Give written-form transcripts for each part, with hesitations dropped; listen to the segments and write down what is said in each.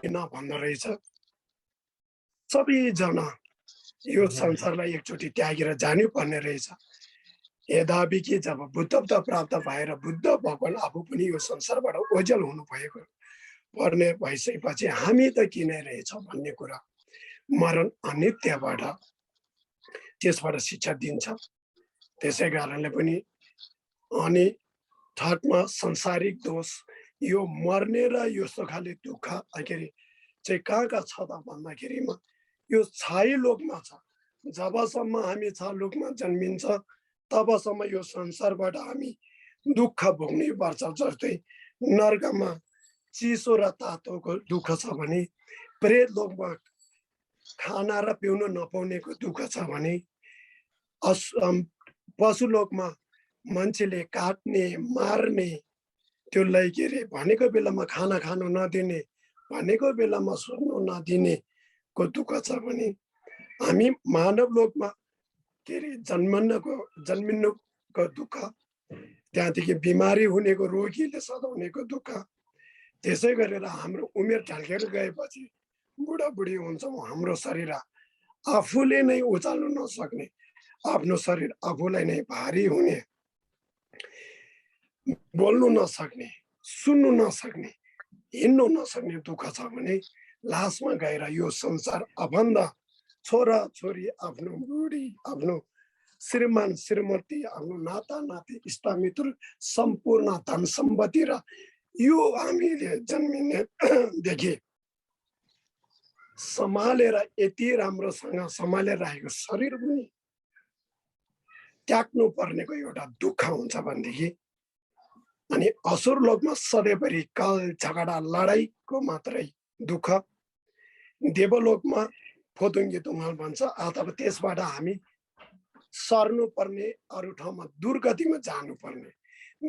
होइन भन्दो रहेछ। सबैजना यो संसारलाई एकचोटि त्यागेर जानुपर्ने रहेछ। यद्यपि कि जब बुद्धत्व प्राप्त भएर बुद्ध भगवान आफू पनि यो संसारबाट ओझेल हुनु भएको पर्ने भइसकेपछि हामी त किन रहेछौँ भन्ने कुरा मरण अनित्यबाट त्यसबाट शिक्षा दिन्छ। त्यसै कारणले पनि अनि थर्डमा संसारिक दोष यो मर्ने र यस्तो खाले दुःख के चाहिँ कहाँ छ त भन्दाखेरिमा यो छाई लोकमा छ। जबसम्म हामी छ लोकमा जन्मिन्छ तबसम्म यो संसारबाट हामी दुःख भोग्नै पर्छ। जस्तै नर्कमा चिसो र तातोको दुःख छ भने, प्रेत लोकमा खाना र पिउन नपाउनेको दुःख छ भने, पशु लोकमा मान्छेले काट्ने मार्ने त्यसलाई के अरे भनेको बेलामा खाना खानु नदिने, भनेको बेलामा सुत्नु नदिने को दुःख छ भने, हामी मानव लोकमा के अरे जन्मिनुको दुःख, त्यहाँदेखि बिमारी हुनेको, रोगीले सताउनेको दुःख। त्यसै गरेर हाम्रो उमेर ढल्केर गएपछि बुढाबुढी हुन्छौँ, हाम्रो शरीर आफूले नै उचाल्नु नसक्ने, आफ्नो शरीर आफूलाई नै भारी हुने, बोल्नु नसक्ने, सुन्नु नसक्ने, हिँड्नु नसक्ने दुःख छ भने लास्टमा गएर यो संसार आफन्त छोरा छोरी, आफ्नो बुढी, आफ्नो श्रीमान श्रीमती, आफ्नो नाता नाति, इष्टमित्र, सम्पूर्ण धन सम्पत्ति र यो हामीले जन्मिनेदेखि सम्हालेर यति राम्रोसँग सम्हालेर राखेको शरीर पनि त्याग्नु पर्नेको एउटा दुःख हुन्छ भनेदेखि, अनि असुर लोकमा सधैँभरि काल झगडा लडाइँको मात्रै दुःख, देवलोकमा फोतुङ्गे तुङ्गाल भन्छ, अथवा त्यसबाट हामी सर्नु पर्ने, अरू ठाउँमा दुर्गतिमा जानुपर्ने।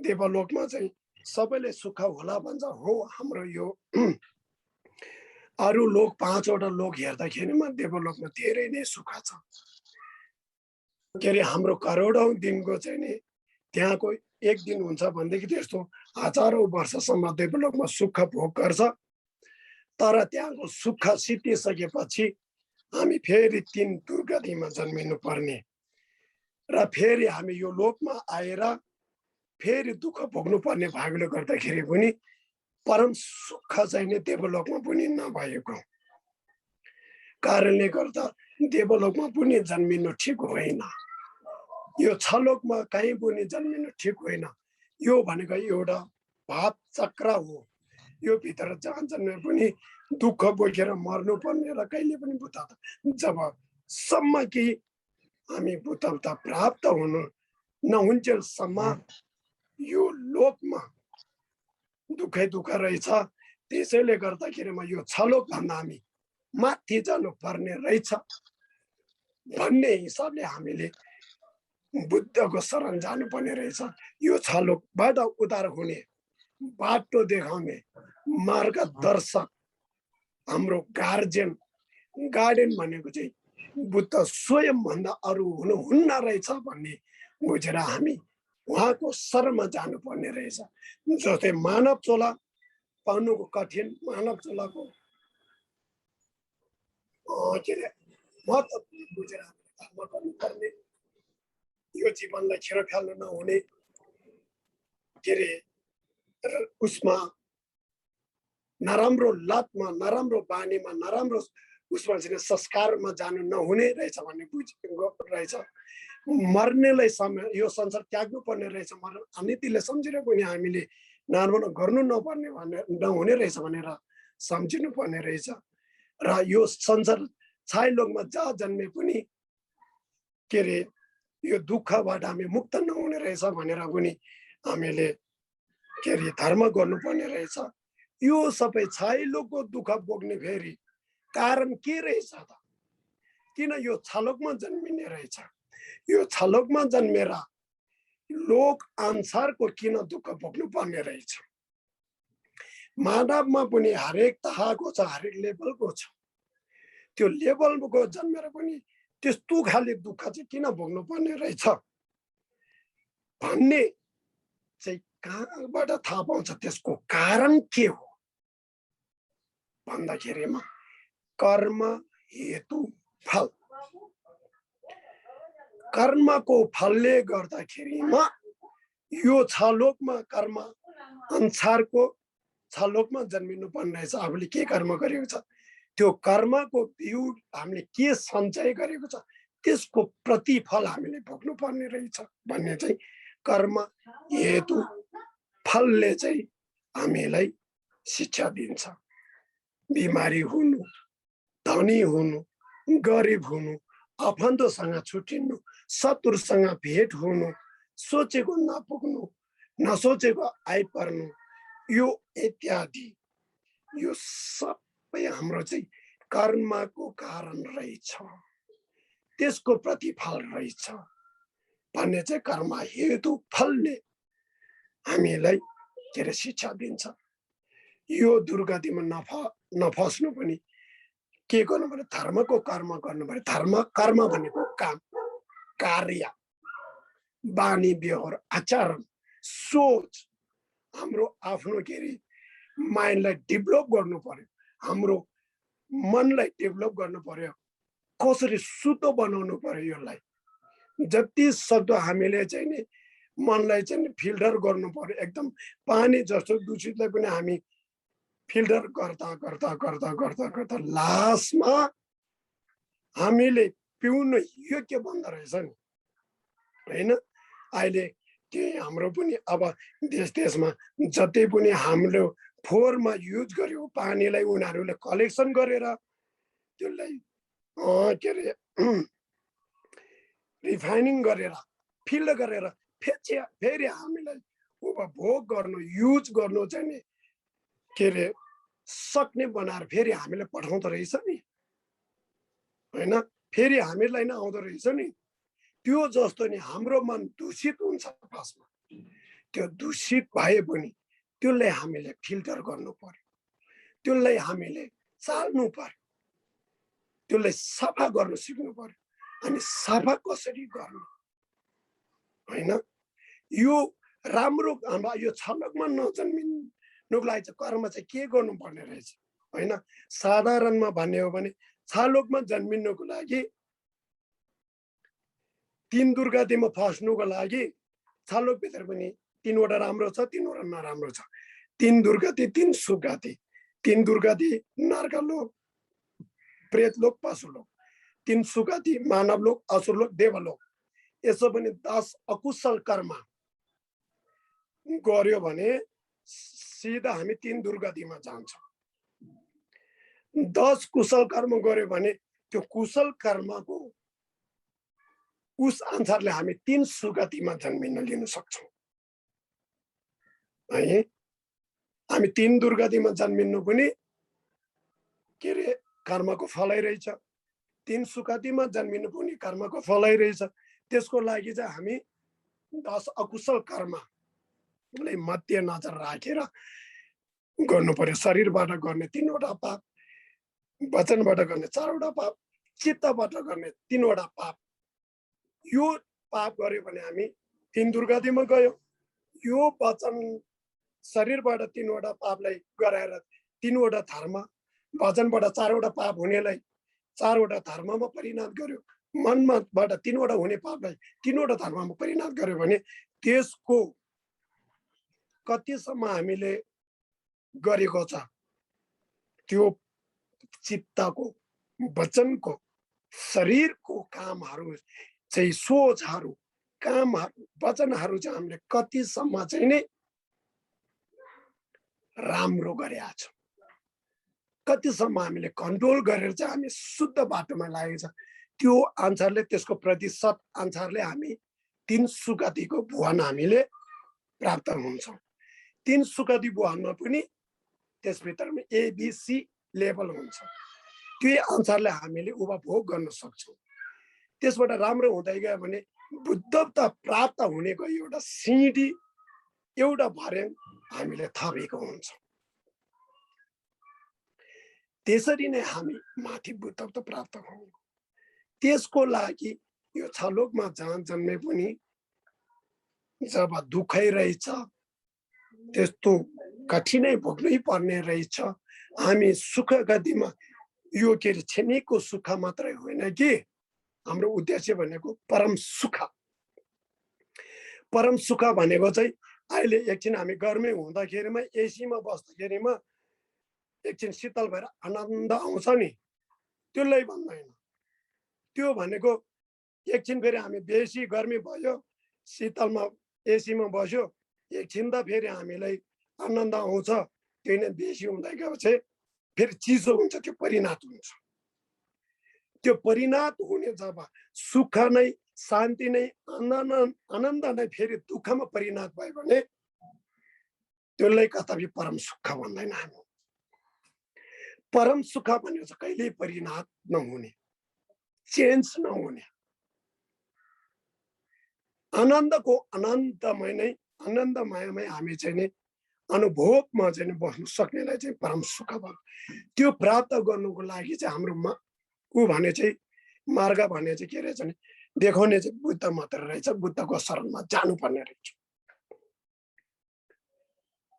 देवलोकमा चाहिँ सबैले सुख होला भन्छ। हो, हाम्रो यो अरू लोक 5 वटा लोक हेर्दाखेरिमा देवलोकमा धेरै नै सुख छ। के अरे हाम्रो करोडौँ दिनको चाहिँ नि त्यहाँको एक दिन हुन्छ भनेदेखि त्यस्तो हजारौँ वर्षसम्म देवलोकमा सुख भोग गर्छ। तर त्यहाँको सुख सिद्धिसकेपछि हामी फेरि 3 दुर्गतिमा जन्मिनु पर्ने र फेरि हामी यो लोकमा आएर फेरि दुःख भोग्नु पर्ने भएकोले गर्दाखेरि पनि परम सुख चाहिँ नि देवलोकमा पनि नभएको कारणले गर्दा देवलोकमा पनि जन्मिनु ठिक होइन। यो छलोकमा कहीँ पनि जन्मिनु ठिक होइन। यो भनेको एउटा भाव चक्र हो। यो भित्र जहाँ जन्मे पनि दुःख बोकेर मर्नु पर्ने र कहिले पनि बुद्धता जबसम्म कि हामी बुद्धता प्राप्त हुनु नहुन्जेलसम्म यो लोकमा दुःखै दुःख रहेछ। त्यसैले गर्दाखेरिमा यो छलोक भन्दा हामी माथि जानु पर्ने रहेछ भन्ने हिसाबले हामीले बुद्धको शरण जानुपर्ने रहेछ। यो छलोकबाट उद्धार हुने, बाटो देखाउने मार्गदर्शक हाम्रो गार्डियन भनेको चाहिँ बुद्ध स्वयं भन्दा अरू हुनुहुन्न रहेछ भन्ने बुझेर हामी उहाँको शरणमा जानुपर्ने रहेछ। जस्तै मानव चोला पाउनुको कठिन, मानव चोलाको के अरे महत्त्व बुझेर हामीले धर्म गर्नुपर्ने, यो जीवनलाई खेर फाल्नु नहुने, के अरे उसमा नराम्रो लतमा, नराम्रो बानीमा, नराम्रो उसमा चाहिँ संस्कारमा जानु नहुने रहेछ भन्ने बुझेको रहेछ। मर्नेलाई यो संसार त्याग्नु पर्ने रहेछ, मर्न अनितिले सम्झेर पनि हामीले नराम्रो गर्नु नहुने रहेछ भनेर सम्झिनु पर्ने रहेछ। र यो संसार छाई लोकमा जहाँ जन्मे पनि के अरे यो दुःखबाट हामी मुक्त नहुने रहेछ भनेर पनि हामीले के अरे धर्म गर्नुपर्ने रहेछ। यो सबै छाई लोकको दुःख भोग्ने फेरि कारण के रहेछ त? किन यो छलोकमा जन्मिने रहेछ? यो छलोकमा जन्मेर लोक अनुसारको किन दुःख भोग्नु पर्ने रहेछ? मानवमा पनि हरेक तहको छ, हरेक लेभलको छ। त्यो लेभलको जन्मेर पनि त्यस्तो खाले दुःख चाहिँ किन भोग्नु पर्ने रहेछ भन्ने चाहिँ कहाँबाट थाहा पाउँछ? त्यसको कारण के हो? भन्दाखेरिमा कर्म हेतु फल, कर्मको फलले गर्दाखेरिमा यो छलोकमा कर्म अनुसारको छलोकमा जन्मिनु पर्ने रहेछ। आफूले के कर्म गरेको छ त्यो कर्मको बिउ हामीले के सञ्चय गरेको छ त्यसको प्रतिफल हामीले भोग्नु पर्ने रहेछ भन्ने चाहिँ कर्म हेतु फलले चाहिँ हामीलाई शिक्षा दिन्छ। बिमारी हुनु, धनी हुनु, गरिब हुनु, आफन्तसँग छुटिनु, शत्रुसँग भेट हुनु, सोचेको नपुग्नु, नसोचेको आइपर्नु, यो इत्यादि यो सबै हाम्रो चाहिँ कर्मको कारण रहेछ, त्यसको प्रतिफल रहेछ भन्ने चाहिँ कर्म हेतु फलले हामीलाई के अरे शिक्षा दिन्छ। यो दुर्गतिमा नफस्नु पनि के गर्नु पर्यो, धर्मको कर्म गर्नु पर्यो। धर्म कर्म भनेको काम, कार्य, बानी, व्यवहार, आचरण, सोच, हाम्रो आफ्नो के अरे माइन्डलाई डेभलप गर्नु पर्यो, हाम्रो मनलाई डेभलप गर्नु पर्यो, कसरी शुद्ध बनाउनु पर्यो। यसलाई जति सक्दो हामीले चाहिँ नि मनलाई चाहिँ फिल्टर गर्नु पर्यो। एकदम पानी जस्तो दूषितलाई पनि हामी फिल्टर गर्दा गर्दा गर्दा गर्दा गर्दा लास्टमा हामीले पिउन योग्य बन्दो रहेछ नि, होइन? अहिले त्यही हाम्रो पनि अब देश देशमा जति पनि हाम्रो फोहोरमा युज गर्यो पानीलाई उनीहरूले कलेक्सन गरेर त्यसलाई के अरे रिफाइनिङ गरेर फिल्ड गरेर फेरि हामीलाई उपभोग गर्नु, युज गर्नु चाहिँ नि के अरे सक्ने बनाएर फेरि हामीलाई पठाउँदो रहेछ नि, होइन? फेरि हामीलाई नै आउँदो रहेछ नि। त्यो जस्तो नि हाम्रो मन दूषित हुन्छ फर्स्टमा, त्यो दूषित भए पनि त्यसलाई हामीले फिल्टर गर्नु पर्यो, त्यसलाई हामीले चाल्नु पर्यो, त्यसलाई सफा गर्न सिक्नु पर्यो। अनि सफा कसरी गर्नु, होइन? यो राम्रो यो छलकमा नजन्मिनुको लागि चाहिँ कर्म चाहिँ के गर्नुपर्ने रहेछ, होइन? साधारणमा भन्ने हो भने छलोकमा जन्मिनुको लागि, तीन दुर्गतिमा फस्नुको लागि छलोकभित्र पनि तीनवटा राम्रो छ, तीनवटा नराम्रो छ। तीन दुर्गति, तीन सुगति। तीन दुर्गति नर्कलोक, प्रेतलोक, पशुलोक। तीन सुगति मानवलोक, असुरलोक, देवलोक। यसो पनि 10 अकुशल कर्म गर्यो भने सिधा हामी तीन दुर्गतिमा जान्छौँ। 10 कुशल कर्म गर्यो भने त्यो कुशल कर्मको उस अनुसारले हामी तीन सुगतिमा जन्मिन लिन सक्छौँ, है? हामी तीन दुर्गतिमा जन्मिनु पनि के अरे कर्मको फलै रहेछ, तीन सुगतिमा जन्मिनु पनि कर्मको फलै रहेछ। त्यसको लागि चाहिँ हामी 10 अकुशल कर्मलाई मध्यनजर राखेर गर्नु पर्यो। शरीरबाट गर्ने 3वटा पाप, वचनबाट गर्ने 4वटा पाप, चित्तबाट गर्ने 3वटा पाप। यो पाप गर्यो भने हामी तीन दुर्गतिमा गयो। यो वचन शरीरबाट 3वटा पापलाई गराएर 3वटा धर्म, वचनबाट 4वटा पाप हुनेलाई 4वटा धर्ममा परिणत गर्यो, मनबाट 3वटा हुने पापलाई 3वटा धर्ममा परिणत गर्यो भने त्यसको कतिसम्म हामीले गरेको छ त्यो चित्तको, वचनको, शरीरको कामहरू चाहिँ सोचहरू, कामहरू, वचनहरू चाहिँ हामीले कतिसम्म चाहिँ नै राम्रो गरेका छौँ, कतिसम्म हामीले कन्ट्रोल गरेर चाहिँ हामी शुद्ध बाटोमा लागेको छ, त्यो अनुसारले त्यसको प्रतिशत अनुसारले हामी तीन सुगतिको भुवन हामीले प्राप्त हुन्छौँ। तीन सुगति भुवनमा पनि त्यसभित्रमा ABC लेभल हुन्छ, त्यही अनुसारले हामीले उपभोग गर्न सक्छौँ। त्यसबाट राम्रो हुँदै गयो भने बुद्धता प्राप्त हुनेको एउटा सिडी, एउटा भर्याङ हामीले थपेको हुन्छ। त्यसरी नै हामी माथि बुद्धता प्राप्त हौँ। त्यसको लागि यो छलोकमा जहाँ जन्मे पनि जब दुखै रहेछ, त्यस्तो कठिनै भोग्नै पर्ने रहेछ, हामी सुख गतिमा यो के अरे छिमेकको सुख मात्रै होइन कि हाम्रो उद्देश्य भनेको परम सुख। परम सुख भनेको चाहिँ अहिले एकछिन हामी गर्मी हुँदाखेरिमा एसीमा बस्दाखेरिमा एकछिन शीतल भएर आनन्द आउँछ नि, त्यसलाई भन्दैन। त्यो भनेको एकछिन फेरि हामी बेसी गर्मी भयो, शीतलमा एसीमा बस्यो, एकछिन त फेरि हामीलाई आनन्द आउँछ। त्यो नै बेसी हुँदै गएपछि फेरि चिसो हुन्छ, त्यो परिणाम हुन्छ। त्यो परिणाम हुने जब सुख नै, शान्ति नै, आनन्द नै फेरि दुःखमा परिणत भयो भने त्यसलाई कतै परम सुख भन्दैन हामी। परम सुख भनेको चाहिँ कहिल्यै परिणत नहुने, चेन्ज नहुने, आनन्दको अनन्तमय नै, आनन्दमयमै हामी चाहिँ नि अनुभवमा चाहिँ बस्न सक्नेलाई चाहिँ परम सुख भन्छ। त्यो प्राप्त गर्नुको लागि चाहिँ हाम्रो ऊ भने चाहिँ मार्ग भने चाहिँ के रहेछ भने देखाउने चाहिँ बुद्ध मात्र रहेछ। बुद्धको शरणमा जानुपर्ने रहेछ।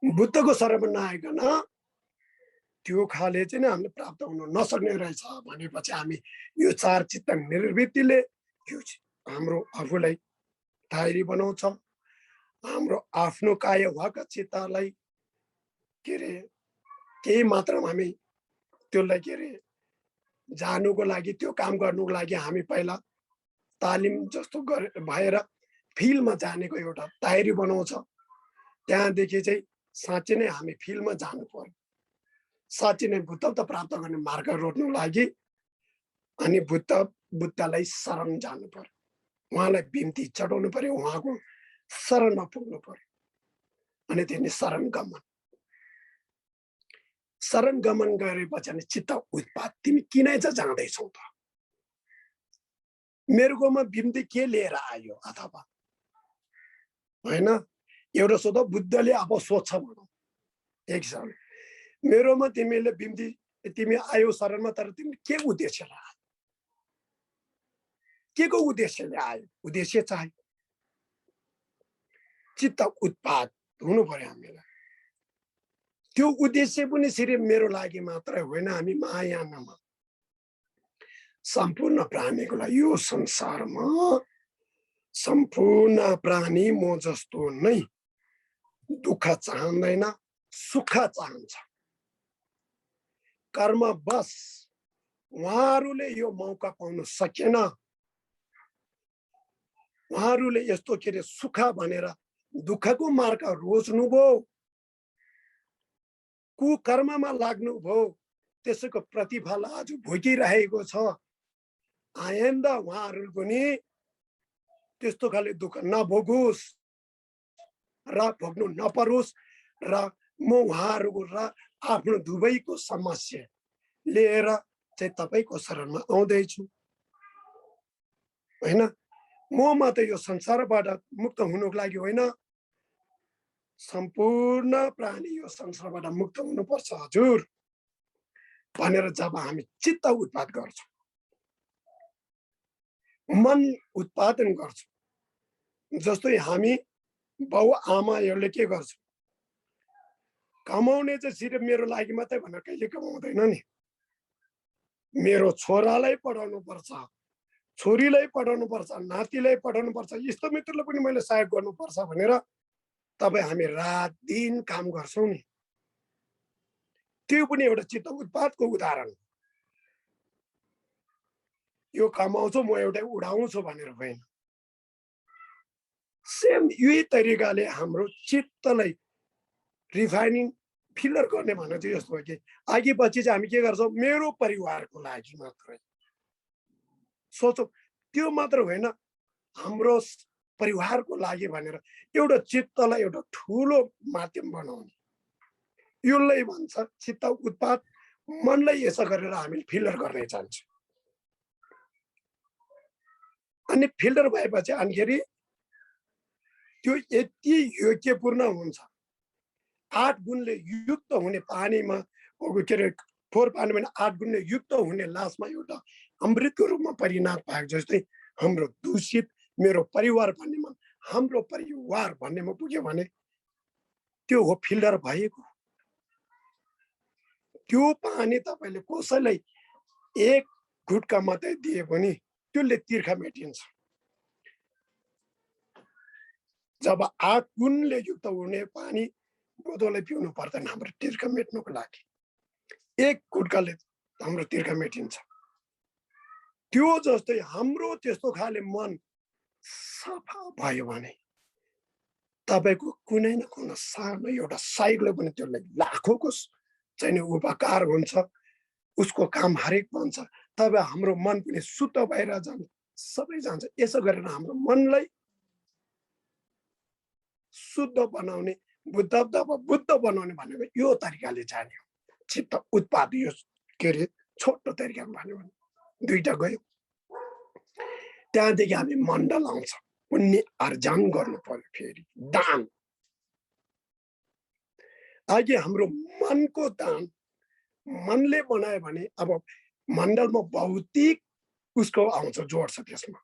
बुद्धको शरणमा नआइकन त्यो खाले चाहिँ हामीले प्राप्त हुन नसक्ने रहेछ भनेपछि हामी यो चार चित्त निर्वृत्तिले यो हाम्रो आफूलाई तयारी बनाउँछ। हाम्रो आफ्नो काय वाक चित्तलाई के अरे केही मात्रामा हामी त्यसलाई के अरे जानुको लागि, त्यो काम गर्नुको लागि हामी पहिला तालिम जस्तो भएर फिल्डमा जानेको एउटा तयारी बनाउँछ। त्यहाँदेखि चाहिँ साँच्चै नै हामी फिल्डमा जानु पर्यो। साँच्चै नै बुद्धत्व प्राप्त गर्ने मार्ग रोज्नु लागि अनि बुद्धलाई शरण जानु पर्यो, उहाँलाई बिन्ती चढाउनु पर्यो, उहाँको शरणमा पुग्नु पर्यो। अनि तिनी शरण गमन गरेपछि अनि चित्त उत्पात, तिमी किन चाहिँ जाँदैछौ त? मेरोमा बिन्ती के लिएर आयो अथवा होइन? एउटा सोध, बुद्धले अब सोध्छ भनौँ एकजना, मेरोमा तिमीले बिन्ती, तिमी आयो शरणमा, तर तिमी के उद्देश्यले आयो? के को उद्देश्यले आयो? उद्देश्य चाहिँ चित्त उत्पात हुनु पर्यो हामीलाई। त्यो उद्देश्य पनि सिर्फ मेरो लागि मात्रै होइन, हामी महायानमा सम्पूर्ण प्राणीको लागि, यो संसारमा सम्पूर्ण प्राणी म जस्तो नै दुःख चाहँदैन, सुख चाहन्छ। कर्म बस उहाँहरूले यो मौका पाउन सकेन। उहाँहरूले यस्तो के अरे सुख भनेर दुःखको मार्ग रोज्नुभयो, कुकर्ममा लाग्नुभयो, त्यसैको प्रतिफल आज भोगिरहेको छ। आइन्दा उहाँहरू पनि त्यस्तो खाले दुःख नभोगोस् र भोग्नु नपरोस् र म उहाँहरूको र आफ्नो दुवैको समस्या लिएर चाहिँ तपाईको शरणमा आउँदैछु। होइन, म मात्र यो संसारबाट मुक्त हुनुको लागि होइन, सम्पूर्ण प्राणी यो संसारबाट मुक्त हुनुपर्छ हजुर भनेर जब हामी चित्त उत्पाद गर्छौँ, मन उत्पादन गर्छौँ, जस्तै हामी बाउ आमाहरूले के गर्छ, कमाउने चाहिँ सिर्फ मेरो लागि मात्रै भनेर कहिले कमाउँदैन नि। मेरो छोरालाई पढाउनु पर्छ, छोरीलाई पढाउनु पर्छ, नातिलाई पढाउनु पर्छ, इष्टमित्रलाई पनि मैले सहयोग गर्नुपर्छ भनेर तपाईँ हामी रात दिन काम गर्छौँ नि। त्यो पनि एउटा चित्त उत्पादको उदाहरण। यो कमाउँछु म एउटा उडाउँछु भनेर होइन। सेम यही तरिकाले हाम्रो चित्तलाई रिफाइनिङ फिल्टर गर्ने भन्ने चाहिँ यस्तो हो कि अघि पछि चाहिँ हामी के गर्छौँ, मेरो परिवारको लागि मात्रै सोचौँ। त्यो मात्र होइन, हाम्रो परिवारको लागि भनेर एउटा चित्तलाई एउटा ठुलो माध्यम बनाउने, यसलाई भन्छ चित्त उत्पाद। मनलाई यसो गरेर हामीले फिल्टर गर्ने जान्छौँ। अनि फिल्टर भएपछि अनिखेरि त्यो यति योग्यपूर्ण हुन्छ, 8 गुणले युक्त हुने पानीमा के अरे फोहोर पानीमा 8 गुणले युक्त हुने लासमा एउटा अमृतको रूपमा परिणत भएको जस्तै हाम्रो दूषित मेरो परिवार भन्नेमा, हाम्रो परिवार भन्नेमा पुग्यो भने त्यो हो फिल्टर भएको। त्यो पानी तपाईले कसैलाई एक घुटका मात्रै दिए पनि त्यसले तिर्खा मेटिन्छ। जब 8 गुणले युक्त हुने पानी गोदोले पिउनु पर्दैन हाम्रो तिर्खा मेट्नुको लागि। एक घुटकाले हाम्रो तिर्खा मेटिन्छ। त्यो जस्तै हाम्रो त्यस्तो खाले मन सफा भयो भने तपाईको कुनै न कुनै सानो एउटा साइडले पनि त्यसले लाखौंको चाहिँ उपकार हुन्छ, उसको काम हरेक बन्छ। तब हाम्रो मन पनि शुद्ध भएर जान्छ, सबै जान्छ। यसो गरेर हाम्रो मनलाई शुद्ध बनाउने, बुद्ध बनाउने भनेको यो तरिकाले जाने हो। चित्त उत्पाद यो के अरे छोटो तरिकामा भन्यो भने दुईटा गयो। त्यहाँदेखि हामी मण्डल आउँछ, पुण्य अर्जन गर्नु पर्यो। फेरि दान, अघि हाम्रो मनको दान मनले बनायो भने अब मण्डलमा भौतिक उसको आउँछ, जोड्छ, त्यसमा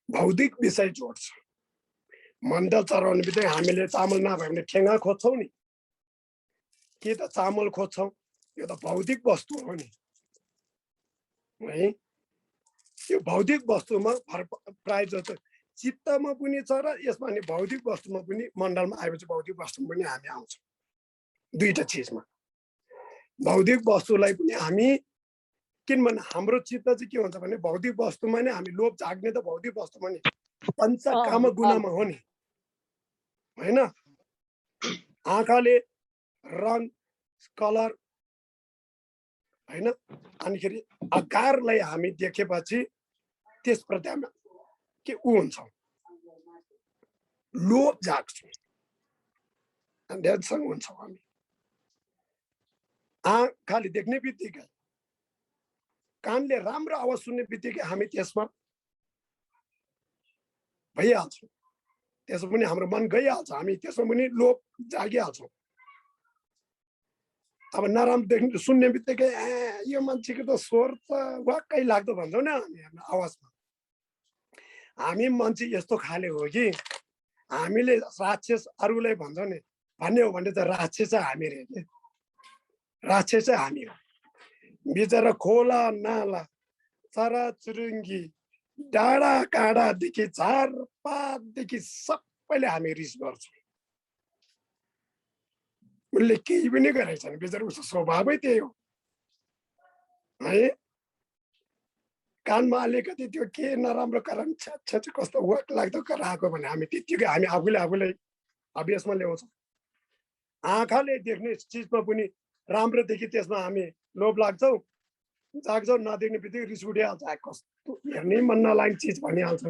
भौतिक विषय जोड्छ। मण्डल चढाउने बित्तिकै हामीले चामल नभए भने ठेङ्गा खोज्छौँ नि, के त चामल खोज्छौँ, यो त भौतिक वस्तु हो नि है। यो भौतिक वस्तुमा प्राय जस्तो चित्तमा पनि छ र यसमा नि भौतिक वस्तुमा पनि। मण्डलमा आएपछि भौतिक वस्तुमा पनि हामी आउँछौँ। दुईटा चिजमा भौतिक वस्तुलाई पनि हामी, किनभने हाम्रो चित्त चाहिँ के हुन्छ भने भौतिक वस्तुमा नै हामी लोभ जाग्ने त भौतिक वस्तुमा नि पञ्चकाम गुणामा हो नि हैन। आँखाले रङ कलर हैन, अनिखेरि आकारलाई हामी देखेपछि त्यसप्रति हामी के हुन्छ, लोभ जाग्छ, ध्यानसँग हुन्छौँ हामी। आँखाले देख्ने बित्तिकै, कानले राम्रो आवाज सुन्ने बित्तिकै हामी त्यसमा भइहाल्छौँ। त्यसमा पनि हाम्रो मन गइहाल्छ, हामी त्यसमा पनि लोभ जागिहाल्छौँ। अब नराम्रो देख्ने सुन्ने बित्तिकै यो मान्छेको त स्वर त वाक्कै लाग्दो भन्छौँ नि हामी आवाजमा। हामी मान्छे यस्तो खाले हो कि हामीले राक्षस अरूलाई भन्छौँ नि, भन्ने हो भने त राक्षस हामी रे, राक्षस हामी हो। बिचरा खोला नाला चराचुरुङ्गी डाँडा काँडादेखि झारपातदेखि सबैले हामी रिस गर्छौँ। उसले केही पनि गरेको छैन, बिचरा उसको स्वभावै त्यही हो है। कानमा अलिकति त्यो के नराम्रो कारण छ कस्तो वाक लाग्दो कराएको भने हामी त्यतिकै हामी आफूलाई अभ्यासमा ल्याउँछौँ। आँखाले देख्ने चिजमा पनि राम्रो देखि त्यसमा हामी लोभ लाग्छौँ, जाग्छौँ। नदेख्ने बित्तिकै रिस उठिहाल्छ, कस्तो हेर्नै मन नलाग्ने चिज भनिहाल्छ।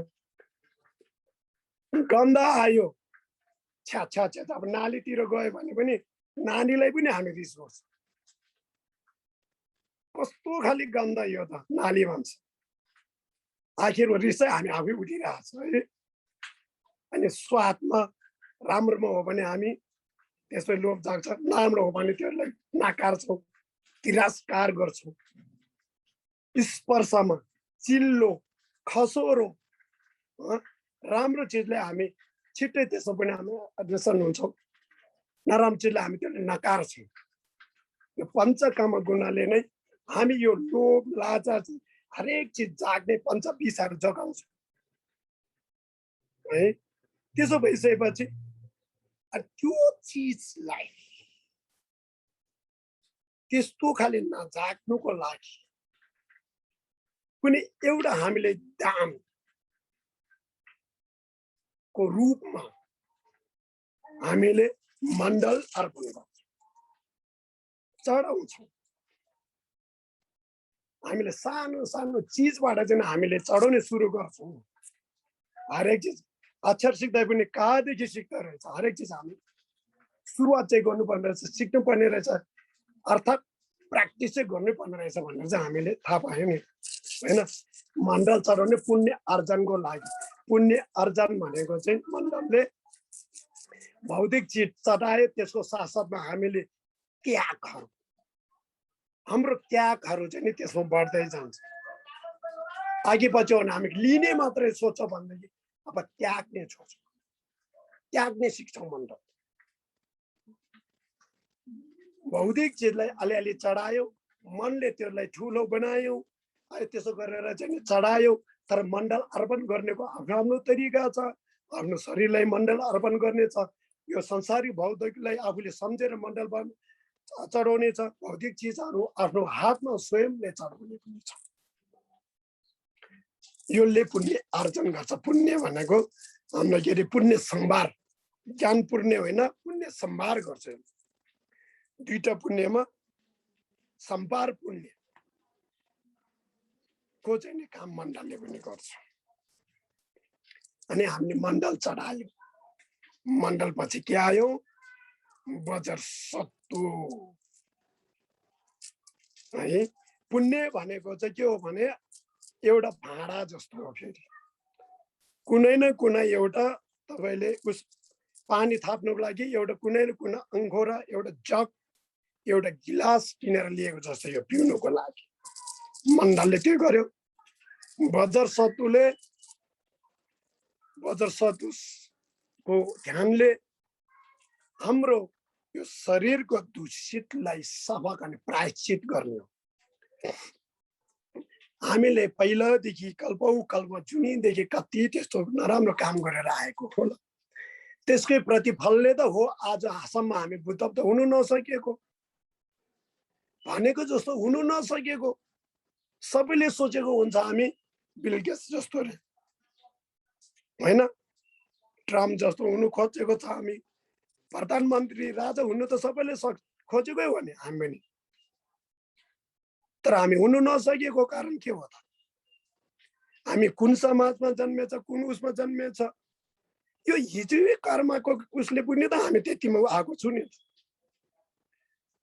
गन्ध आयो, छ्या छ्या छ्या, अब नालीतिर गयो भने पनि नानीलाई पनि हामी रिस गर्छ। कस्तो खाली गन्ध यो त नाली भन्छ। आखिर रिस चाहिँ हामी आफै उठिरहेको छ है। अनि स्वादमा राम्रोमा हो भने हामी त्यसलाई लोभ जाग्छ, नराम्रो हो भने त्यसलाई नकार्छौँ, तिरस्कार गर्छौँ। स्पर्शमा चिल्लो खसोरो राम्रो चिजले हामी छिट्टै त्यसमा पनि हामी अग्रसर हुन्छौँ, नराम्रो चिजले हामी त्यसलाई नकार्छौँ। यो पञ्चकाम गुणले नै हामी यो लोभ लालसा हरेक चिज जाग्ने पञ्चविषहरू जगाउँछ है। त्यसो भइसकेपछि त्यो चिजलाई त्यस्तो खाले नजाग्नुको लागि कुनै एउटा हामीले दानको रूपमा हामीले मण्डल अर्पण गर्छौँ, चढाउँछौँ। हामीले सानो सानो चिजबाट चाहिँ हामीले चढाउने सुरु गर्छौँ। हरेक चिज अक्षर सिक्दै पनि कहाँदेखि सिक्दो रहेछ, हरेक चिज हामी सुरुवात चाहिँ गर्नुपर्ने रहेछ, सिक्नुपर्ने रहेछ, अर्थात् प्र्याक्टिस चाहिँ गर्नुपर्ने रहेछ भनेर चाहिँ हामीले थाहा पायौँ नि होइन। मण्डल चढाउने पुण्य अर्जनको लागि। पुण्य अर्जन भनेको चाहिँ मण्डलले भौतिक चिज चढाए, त्यसको साथसाथमा हामीले त्यागहरू, हाम्रो त्यागहरू चाहिँ नि त्यसमा बढ्दै जान्छ। अघि पछि हो भने हामी लिने मात्रै सोच्छौँ भनेदेखि अब त्याग्ने छोड्छौँ, त्याग्ने सिक्छौँ। मण्डल भौतिक चिजलाई अलिअलि चढायो, मनले त्यसलाई ठुलो बनायो, त्यसो गरेर चाहिँ चढायो। तर मण्डल अर्पण गर्नेको आफ्नो आफ्नो तरिका छ, आफ्नो शरीरलाई मण्डल अर्पण गर्ने छ, यो संसारिक भौतिकलाई आफूले सम्झेर मण्डल चढाउने छ, भौतिक चिजहरू आफ्नो हातमा स्वयंले चढाउने पनि छ। यसले पुण्य आर्जन गर्छ। पुण्य भनेको हाम्रो के अरे पुण्य सम्भार, ज्ञान पुण्य होइन, पुण्य सम्भार गर्छ। दुईटा पुण्यमा सम्भार पुण्य को चाहिँ काम मण्डलले पनि गर्छ। अनि हामीले मण्डल चढायो, मण्डल पछि के आयो? बजर सत्तु है। पुण्य भनेको चाहिँ के हो भने एउटा भाँडा जस्तो हो। फेरि कुनै न कुनै एउटा तपाईले उस पानी थाप्नुको लागि एउटा कुनै न कुनै अंगोरा, एउटा जग, एउटा गिलास किनेर लिएको जस्तो यो पिउनुको लागि। मण्डलले के गर्यो? बजर सत्तुको ध्यानले हाम्रो यो शरीरको दूषितलाई सफा गर्ने, प्रायश्चित गर्ने हो। हामीले पहिलादेखि कल्प जुनीदेखि कति त्यस्तो नराम्रो काम गरेर आएको होला, त्यसकै प्रतिफलले त हो आजसम्म हामी बुद्ध त हुनु नसकेको। भनेको जस्तो हुनु नसकेको सबैले सोचेको हुन्छ हामी बिल गेट्स जस्तो रे होइन, ट्रम्प जस्तो हुनु खोजेको छ हामी, प्रधानमन्त्री राजा हुनु त सबैले खोजेकै हो नि हामी पनि। तर हामी हुनु नसकेको कारण के हो त? हामी कुन समाजमा जन्मेछ, कुन उसमा जन्मेछ, यो हिजो कर्मको उसले पनि त हामी त्यतिमा आएको छु नि।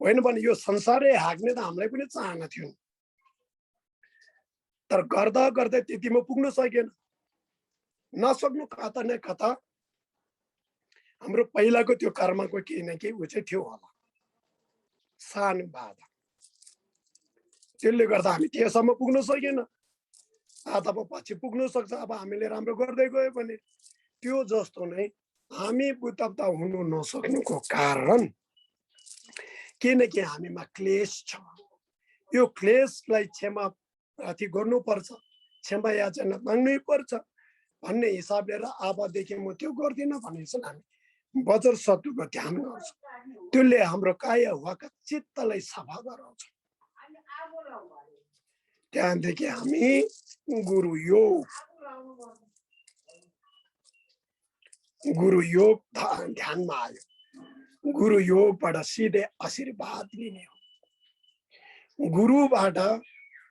होइन भने यो संसारै हाँक्ने त हामीलाई पनि चाहना थियो, तर गर्दा गर्दै त्यतिमा पुग्न सकेन। नसक्नु कता न कता हाम्रो पहिलाको त्यो कर्मको केही न केही उ चाहिँ थियो होला, सानो बाधा। त्यसले गर्दा हामी त्यसम्म पुग्न सकेन। अब पछि पुग्न सक्छ, अब हामीले राम्रो गर्दै गयो भने। त्यो जस्तो नै हामी बुद्ध हुनु नसक्नुको कारण किनकि हामीमा क्लेश छ। यो क्लेशलाई क्षमा प्रार्थी गर्नुपर्छ, क्षमा याचना माग्नै पर्छ भन्ने हिसाबले र अबदेखि म त्यो गर्दिनँ भने चाहिँ हामी बजर सत्तुको ध्यान गर्छ। त्यसले हाम्रो काया वाका चित्तलाई सफा गराउँछ। त्यहाँदेखि हामी गुरु योग ध्यानमा आयो। गुरु योगबाट सिधै आशीर्वाद लिने हो। गुरुबाट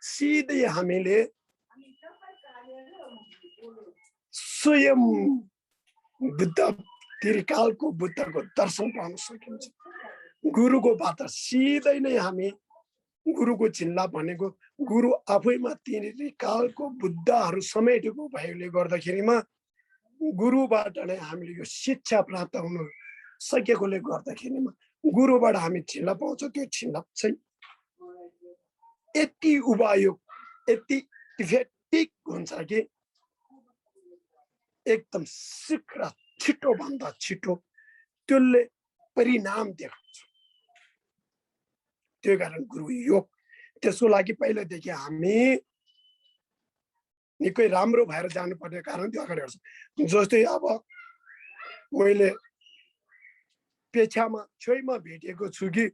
सिधै हामीले स्वयं बुद्ध त्रिकालको बुद्धको दर्शन पाउन सकिन्छ। गुरुको बाट सिधै नै हामी गुरुको चिन्ला भनेको गुरु आफैमा त्रिकालको बुद्धहरू समेटेको भएकोले गर्दाखेरिमा गुरुबाट नै हामीले यो शिक्षा प्राप्त हुन सकेकोले गर्दाखेरिमा गुरुबाट हामी छिल्ला पाउँछ। त्यो छिल्ला चाहिँ यति उपयोग, यति इफेक्टिभ हुन्छ कि एकदम शीघ्र, छिटो भन्दा छिटो त्यसले परिणाम देखाउँछ। त्यो कारण गुरु योग, त्यसको लागि पहिलादेखि हामी निकै राम्रो भएर जानुपर्ने कारण त्यो अगाडि गर्छ। जस्तै अब मैले पेछामा छेउमा भेटेको छु कि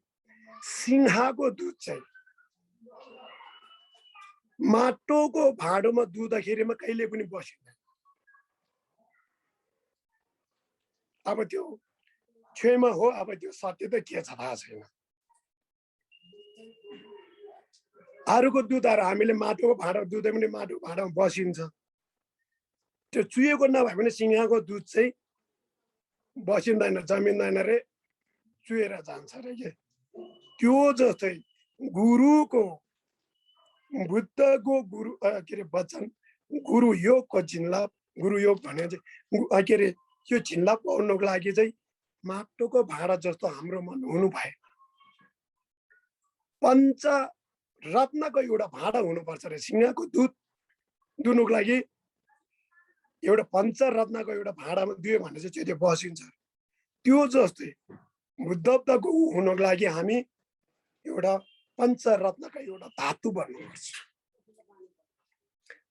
सिंहको दुध चाहिँ माटोको भाँडोमा दुधखेरिमा कहिले पनि बसिँदैन। अब त्यो छेउमा हो, अब त्यो सत्य त के छ थाहा छैन। अरूको दुधहरू हामीले माटोको भाँडा दुधै पनि माटोको भाँडामा बसिन्छ। त्यो चुहेको नभए पनि सिंहको दुध चाहिँ बसिँदैन, जमिँदैन रे, चुहेर जान्छ रे के। त्यो जस्तै गुरुको, बुद्धको गुरु के अरे वचन, गुरु योगको झिन्ला, गुरु योग भने चाहिँ के अरे यो झिन्ला पाउनको लागि चाहिँ माटोको भाँडा जस्तो हाम्रो मन हुनु भए, पञ्च रत्नको एउटा भाँडा हुनुपर्छ रे। सिंहको दुध दुनुको लागि एउटा पञ्चरत्नको एउटा भाँडामा दियो भने चाहिँ त्यो बसिन्छ। त्यो जस्तै बुद्धको हुनको लागि हामी एउटा पञ्चरत्नका एउटा धातु बन्नुपर्छ।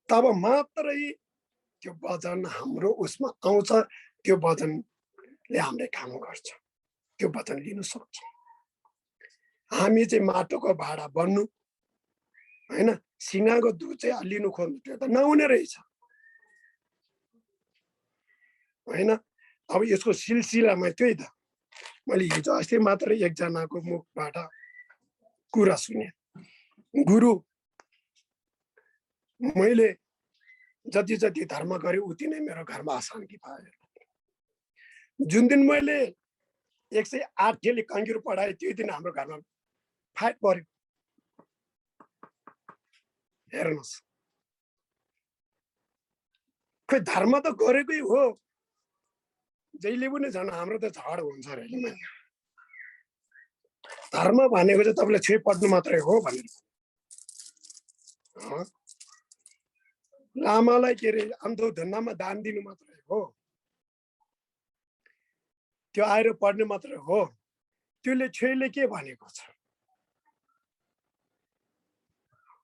तब मात्रै त्यो वजन हाम्रो उसमा आउँछ, त्यो वजनले हामीलाई काम गर्छ, त्यो वजन लिन सक्छ। हामी चाहिँ माटोको भाँडा बन्नु होइन, सिङ्गाको दुध चाहिँ लिनु खोज्नु त्यो त नहुने रहेछ होइन। अब यसको सिलसिलामा त्यही त मैले हिजो अस्ति मात्रै एकजनाको मुखबाट कुरा सुने, गुरु मैले जति जति धर्म गरेँ उति नै मेरो घरमा अशान्ति पाएँ। जुन दिन मैले 108 ठेली कङ्गिरो पढाएँ त्यो दिन हाम्रो घरमा फाइट पर्यो। हेर्नुहोस्, खोइ धर्म त गरेकै हो, जहिले पनि झन् हाम्रो त झड हुन्छ अरे। धर्म भनेको चाहिँ तपाईँले छुइ पढ्नु मात्रै हो भनेर लामालाई के अरे अन्धो धन्दामा दान दिनु मात्रै हो, त्यो आएर पढ्ने मात्रै हो। त्यसले छुइले के भनेको छ,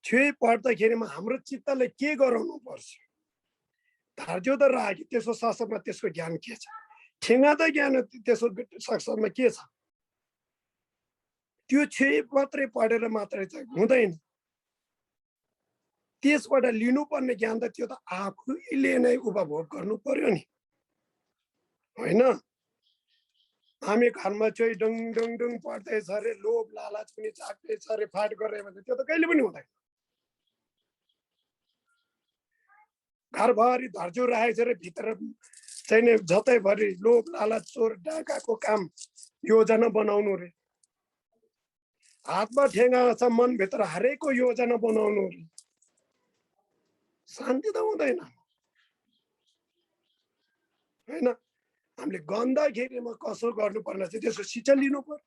छुइ पढ्दाखेरिमा हाम्रो चित्तले के गराउनु पर्छ, धार्जो त राख्यो त्यसको शास्त्रमा त्यसको ज्ञान के छ, ठेङ्गा त ज्ञान त्यसको शास्त्रमा के छ, त्यो छुइ मात्रै पढेर मात्रै चाहिँ हुँदैन। त्यसबाट लिनुपर्ने ज्ञान त त्यो त आफूले नै उपभोग गर्नु पर्यो नि होइन। हामी घरमा चाहिँ डङ डङ डङ पढ्दैछ अरे, लोभ लालच पनि चाख्दैछ अरे, फाट गरे भने त्यो त कहिले पनि हुँदैन। घरभरि धर्जो राखेको छ अरे, भित्र चाहिँ जतैभरि लोभ लालच चोर डाकाको काम योजना बनाउनु रे, हातमा ठेङ्गा छ मनभित्र हरेको योजना बनाउनु रे, शान्ति त हुँदैन होइन। हामीले गन्दाखेरिमा कसो गर्नुपर्ने चाहिँ त्यसको शिक्षा लिनु पर्यो।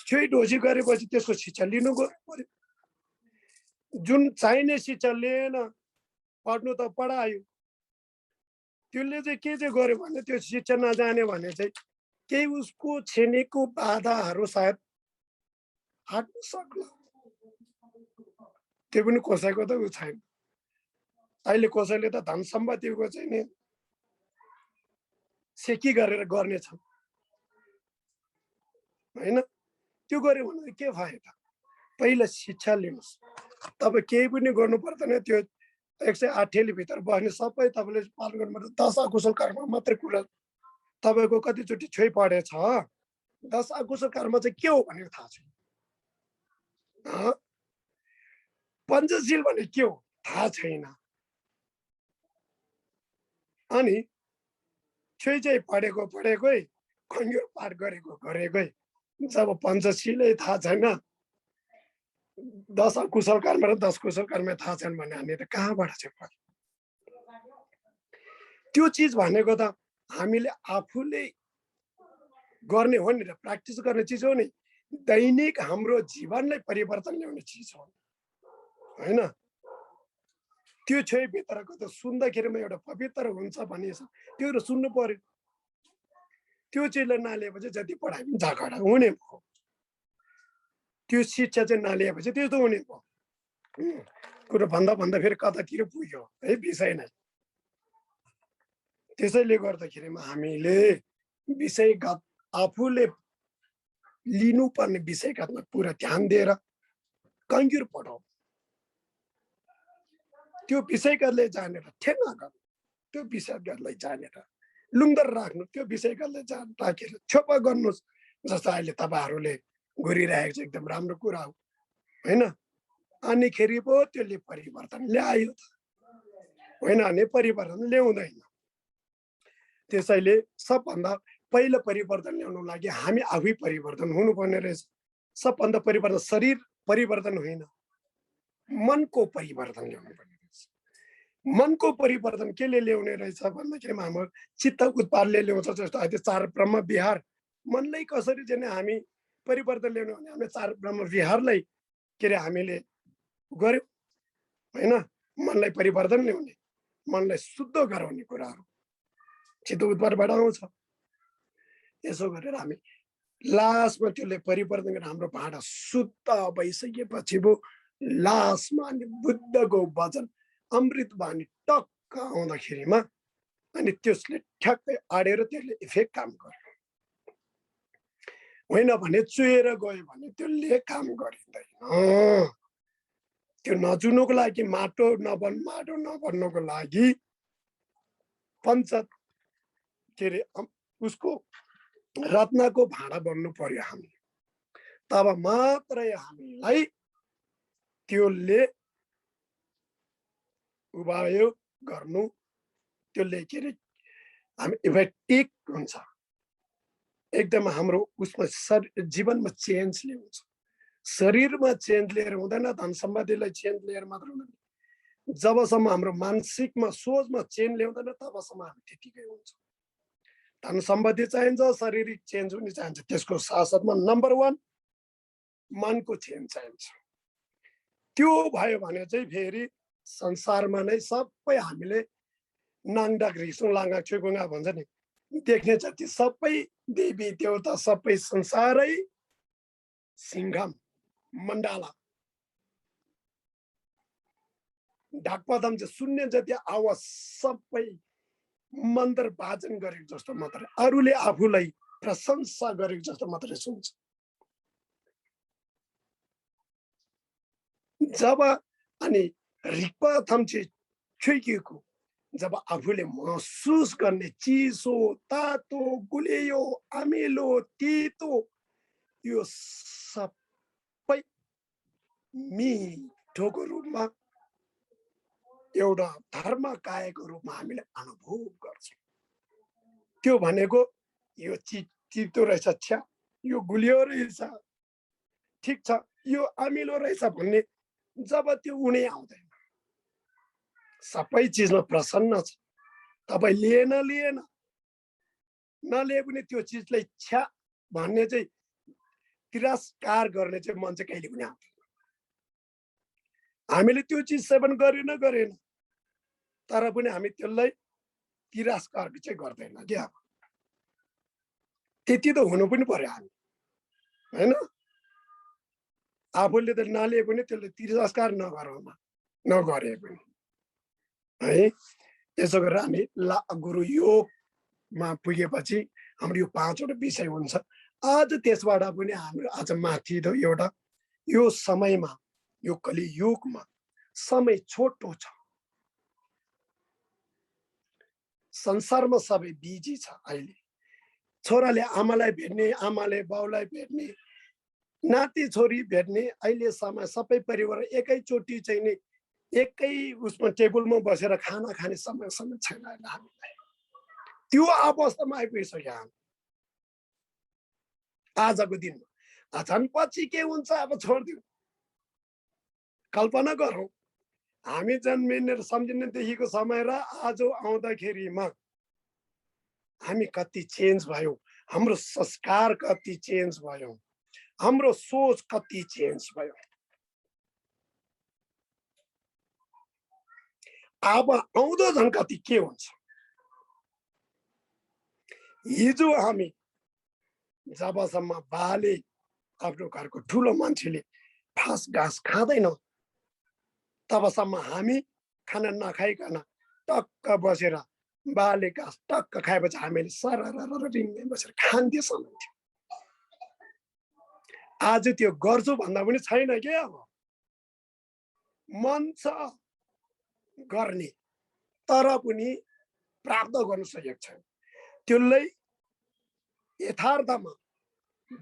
छुइ ढोसी गरेपछि त्यसको शिक्षा लिनु पर्यो। जुन चाहिने शिक्षा लिएन, पढ्नु त पढायो, त्यसले चाहिँ के चाहिँ गर्यो भने त्यो शिक्षा नजाने भने चाहिँ केही उसको छिनेको बाधाहरू सायद हट्नु सक्ला, त्यो पनि कसैको त उ छैन। अहिले कसैले त धन सम्पत्तिको चाहिँ नि सेकी गरेर गर्नेछ होइन, त्यो गर्यो भने के फाइदा। पहिला शिक्षा लिनुहोस्, तपाईँ केही पनि गर्नु पर्दैन। त्यो 108 ठेली भित्र बस्ने सबै तपाईँले पालन गर्नुपर्छ। 10 अकुशल कर्म मात्रै कुरा तपाईँको कतिचोटि छुइ पढेछ, 10 अकुशल कर्म चाहिँ के हो भनेर थाहा छैन, पञ्चशील भने के हो थाहा छैन। अनि छुइ चाहिँ पढेकै खङ्गिरो पाठ गरेकै, जब पञ्चशीलै थाहा छैन, 10 कुशल कर्म र 10 कुशल कर्म थाहा छैन भने हामी त कहाँबाट चाहिँ पढ्यो। त्यो चिज भनेको त हामीले आफूले गर्ने हो नि, प्र्याक्टिस गर्ने चिज हो नि, दैनिक हाम्रो जीवनलाई परिवर्तन ल्याउने चिज हो होइन। त्यो छुइ भित्रको त सुन्दाखेरिमा एउटा पवित्र हुन्छ भने त्यो सुन्नु पर्यो। त्यो चिजलाई नलिएपछि जति पढाइ पनि झगडा हुने भयो, त्यो शिक्षा चाहिँ नलिएपछि त्यो त हुने भयो। कुरो भन्दा फेरि कतातिर पुग्यो है विषय नै। त्यसैले गर्दाखेरिमा हामीले विषयगत आफूले लिनुपर्ने विषयगतमा पुरा ध्यान दिएर कङ्गिरो पढाउ। त्यो विषयगतले जानेर ठेङ्गा गर्नु, त्यो विषयगतलाई जानेर लुङ्गर राख्नु, त्यो विषयगतलाई राखेर छोपा गर्नुहोस्। जस्तो अहिले तपाईँहरूले गरिरहेको छ एकदम राम्रो कुरा हो होइन। अनिखेरि पो त्यसले परिवर्तन ल्यायो त होइन, भने परिवर्तन ल्याउँदैन। त्यसैले सबभन्दा पहिलो परिवर्तन ल्याउनु लागि हामी आफै परिवर्तन हुनुपर्ने रहेछ। सबभन्दा परिवर्तन शरीर परिवर्तन होइन, मनको परिवर्तन ल्याउनु पर्ने रहेछ। मनको परिवर्तन केले ल्याउने रहेछ भन्दाखेरिमा हाम्रो चित्त उत्पादले ल्याउँछ। जस्तो अहिले 4 ब्रह्म विहार, मनलाई कसरी चाहिँ हामी परिवर्तन ल्याउनु भने हामीले 4 ब्रह्म विहारलाई के अरे हामीले गर्यौँ होइन। मनलाई परिवर्तन ल्याउने, मनलाई शुद्ध गराउने कुराहरू चित्त उत्पादबाट आउँछ। यसो गरेर हामी लास्टमा त्यसले परिवर्तन गरेर हाम्रो भाँडा शुद्ध भइसकेपछि भो लास्टमा अनि बुद्धको वचन अमृत बानी टक्क आउँदाखेरिमा अनि त्यसले ठ्याक्कै आडेर त्यसले इफेक्ट काम गर्यो। होइन भने चुहेर गयो भने त्यसले काम गरिँदैन। त्यो नचुनुको लागि माटो नबन्नुको लागि पञ्च के अरे उसको रत्नको भाँडा बन्नु पर्यो हामी, तब मात्रै हामीलाई त्यसले उपाय गर्नु, त्यसले के अरे हामी इफेक्टिभ हुन्छ, एकदम हाम्रो उसमा जीवनमा चेन्ज ल्याउँछ। शरीरमा चेन्ज लिएर हुँदैन, धन सम्पत्तिलाई चेन्ज लिएर मात्र हुँदैन। जबसम्म हाम्रो मानसिकमा सोचमा चेन्ज ल्याउँदैन तबसम्म हामी त्यतिकै हुन्छ। धन सम्पत्ति चाहिन्छ, शारीरिक चेन्ज पनि चाहिन्छ, त्यसको साथसाथमा नम्बर 1 मनको चेन्ज चाहिन्छ। त्यो भयो भने चाहिँ फेरि संसारमा नै सबै हामीले नाङडाक रिसुङ लाङा छुगुङा भन्छ नि, देख्ने जति सबै देवी देवता सबै संसारै सिंघम मण्डला ढाकपदम चाहिँ सुन्ने जति आवाज सबै मन्त्र वाचन गरेको जस्तो मात्रै, अरूले आफूलाई प्रशंसा गरेको जस्तो मात्रै सुन्छ। जब अनि रिक्पथम चाहिँ छुइकिएको जब आफूले महसुस गर्ने चिसो तातो गुलियो अमिलो तितो यो सबै मिठोको रूपमा एउटा धर्म कायको रूपमा हामीले अनुभव गर्छौँ। त्यो भनेको यो चितो रहेछ, छ्या यो गुलियो रहेछ, ठिक छ यो अमिलो रहेछ भन्ने जब त्यो उनी आउँदैन, सबै चिजमा प्रसन्न छ, तपाईँ लिएन नलिए पनि त्यो चिजलाई छ्या भन्ने चाहिँ तिरस्कार गर्ने चाहिँ मन चाहिँ कहिले पनि आउँदैन। हामीले त्यो चिज सेवन गरेन तर पनि हामी त्यसलाई तिरस्कार चाहिँ गर्दैन क्या। त्यति त हुनु पनि पर्यो हामी, होइन? आफूले त नलिए पनि त्यसले तिरस्कार नगरे पनि है। यसो गरेर हामी गुरु योगमा पुगेपछि हाम्रो यो 5वटा विषय हुन्छ। आज त्यसबाट पनि हाम्रो आज माथि एउटा यो समयमा यो कलियुगमा समय छोटो छ, संसारमा सबै बिजी छ। अहिले छोराले आमालाई भेट्ने, आमाले बाउलाई भेट्ने, नाति छोरी भेट्ने अहिले समय सबै परिवार एकैचोटि चाहिँ नि एकै उसमा टेबलमा बसेर खाना खाने समय छैन हामीलाई। त्यो अवस्थामा आइपुगिसक्यो हामी आजको दिनमा। झन् पछि के हुन्छ अब छोडिदिउँ, कल्पना गरौँ हामी जन्मिने र सम्झिनेदेखिको समय र आज आउँदाखेरिमा हामी कति चेन्ज भयो, हाम्रो संस्कार कति चेन्ज भयो, हाम्रो सोच कति चेन्ज भयो। अब आउँदो झन् कति के हुन्छ। हिजो हामी जबसम्म बाले आफ्नो घरको ठुलो मान्छेले फास घाँस खाँदैनौँ तबसम्म हामी खाना नखाइकन टक्क बसेर बाले घाँस टक्क खाएपछि हामीले सरर रिङ्गै बसेर खान्थ्यो समय थियो। आज त्यो गर्छु भन्दा पनि छैन के। अब मन छ गर्ने तर पनि प्राप्त गर्न सकेको छैन। त्यसलाई यथार्थमा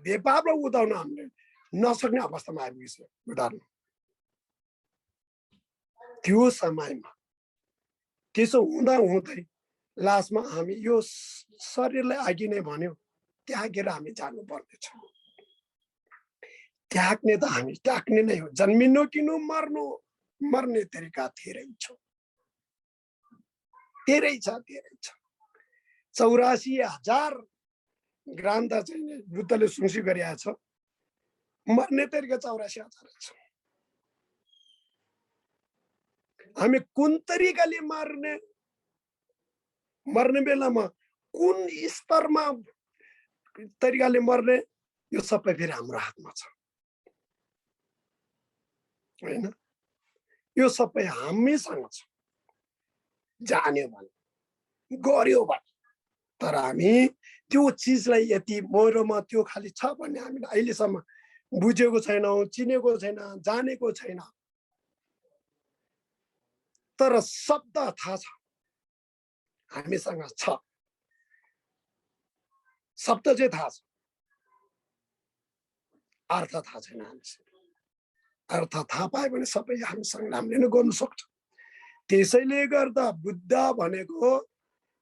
बेपारमा उदाउन हामीले नसक्ने अवस्थामा आइपुगेको छ। उदाहरण त्यो समयमा त्यसो हुँदै लास्टमा हामी यो शरीरलाई अघि नै भन्यो त्यागेर हामी जानुपर्नेछ। त्याग्ने त हामी त्याग्ने नै हो। जन्मिनु किन मर्नु, मर्ने तरिका धेरै छ। 84,000 ग्रन्थ चाहिँ बुद्धले सुन्सी गरिएको छ। मर्ने तरिका 84,000 छ। हामी कुन तरिकाले मर्ने बेलामा कुन स्तरमा तरिकाले मर्ने यो सबै फेरि हाम्रो हातमा छ हैन। यो सबै हामीसँग छ, जान्यो भने, गर्यो भने। तर हामी त्यो चिजलाई यति मरोमा त्यो खालि छ भन्ने हामीले अहिलेसम्म बुझेको छैनौँ, चिनेको छैन, जानेको छैन। तर शब्द थाहा छ, हामीसँग छ, शब्द चाहिँ थाहा छ, अर्थ थाहा छैन हामीसँग। अर्थ थाहा पायो भने सबै हामीसँग हामीले नै गर्नु सक्छ। त्यसैले गर्दा बुद्ध भनेको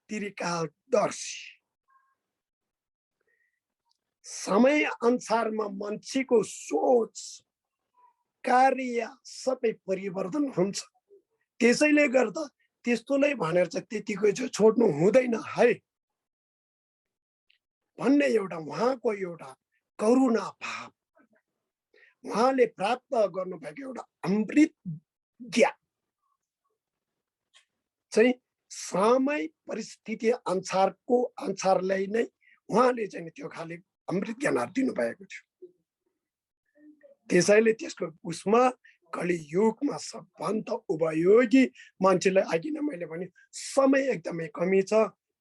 त्रिकालदर्शी, समय अनुसारमा मान्छेको सोच कार्य सबै परिवर्तन हुन्छ। त्यसैले गर्दा त्यस्तोलाई भनेर चाहिँ त्यतिकै चाहिँ छोड्नु हुँदैन है भन्ने एउटा उहाँको एउटा करुणा भाव, उहाँले प्राप्त गर्नुभएको एउटा अमृत ज्ञान चाहिँ समय परिस्थिति अनुसारलाई नै उहाँले चाहिँ त्यो खालि अमृत ज्ञानहरू दिनुभएको थियो। त्यसैले त्यसको उसमा कलियुगमा सबभन्दा उपयोगी मान्छेलाई अघि नै मैले भने समय एकदमै कमी छ,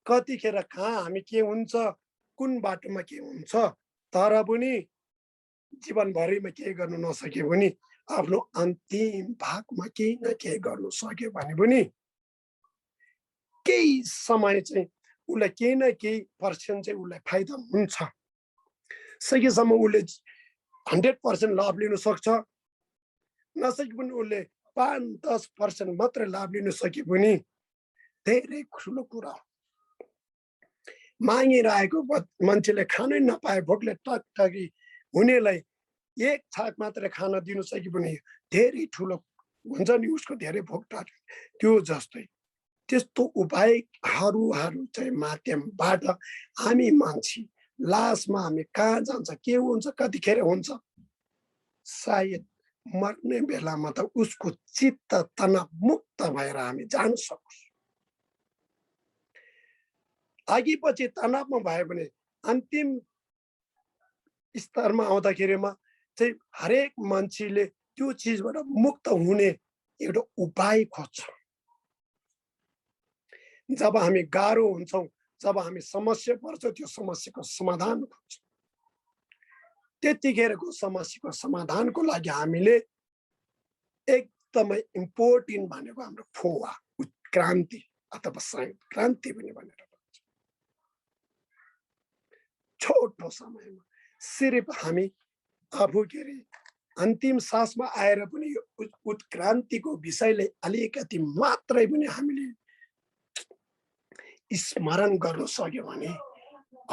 कतिखेर कहाँ हामी के हुन्छ, कुन बाटोमा के हुन्छ, तर पनि जीवनभरिमा केही गर्नु नसके पनि आफ्नो अन्तिम भागमा केही न केही गर्नु सक्यो भने पनि केही समय चाहिँ उसलाई केही न केही पर्सेन्ट चाहिँ उसलाई फाइदा हुन्छ। सकेसम्म उसले 100% लाभ लिन सक्छ, नसके पनि उसले 5-10% मात्रै लाभ लिन सके पनि धेरै ठुलो कुरा हो। मागिरहेको मान्छेले खानै नपाए भोकले टकटकी हुनेलाई एक छाक मात्रै खान दिनु सके पनि धेरै ठुलो हुन्छ नि, उसको धेरै भोक टाट्यो। त्यो जस्तै त्यस्तो उपायहरू चाहिँ माध्यमबाट हामी मान्छे लास्टमा हामी कहाँ जान्छ, के हुन्छ, कतिखेर हुन्छ, सायद मर्ने बेलामा त उसको चित्त तनाव मुक्त भएर हामी जान सक्छौँ। अघि पछि तनावमा भयो भने अन्तिम स्तरमा आउँदाखेरिमा चाहिँ हरेक मान्छेले त्यो चिजबाट मुक्त हुने एउटा उपाय खोज्छ। जब हामी गाह्रो हुन्छौँ, जब हामी समस्या पर्छ, त्यो समस्याको समाधान खोज्छौँ। त्यतिखेरको समस्याको समाधानको लागि हामीले एकदमै इम्पोर्टेन्ट भनेको हाम्रो फोवा उत्क्रान्ति अथवा क्रान्ति पनि भनेर भन्छ। छोटो समयमा सिर्फ हामी आफू के अरे अन्तिम सासमा आएर पनि यो उत्क्रान्तिको विषयलाई अलिकति मात्रै पनि हामीले स्मरण गर्न सक्यो भने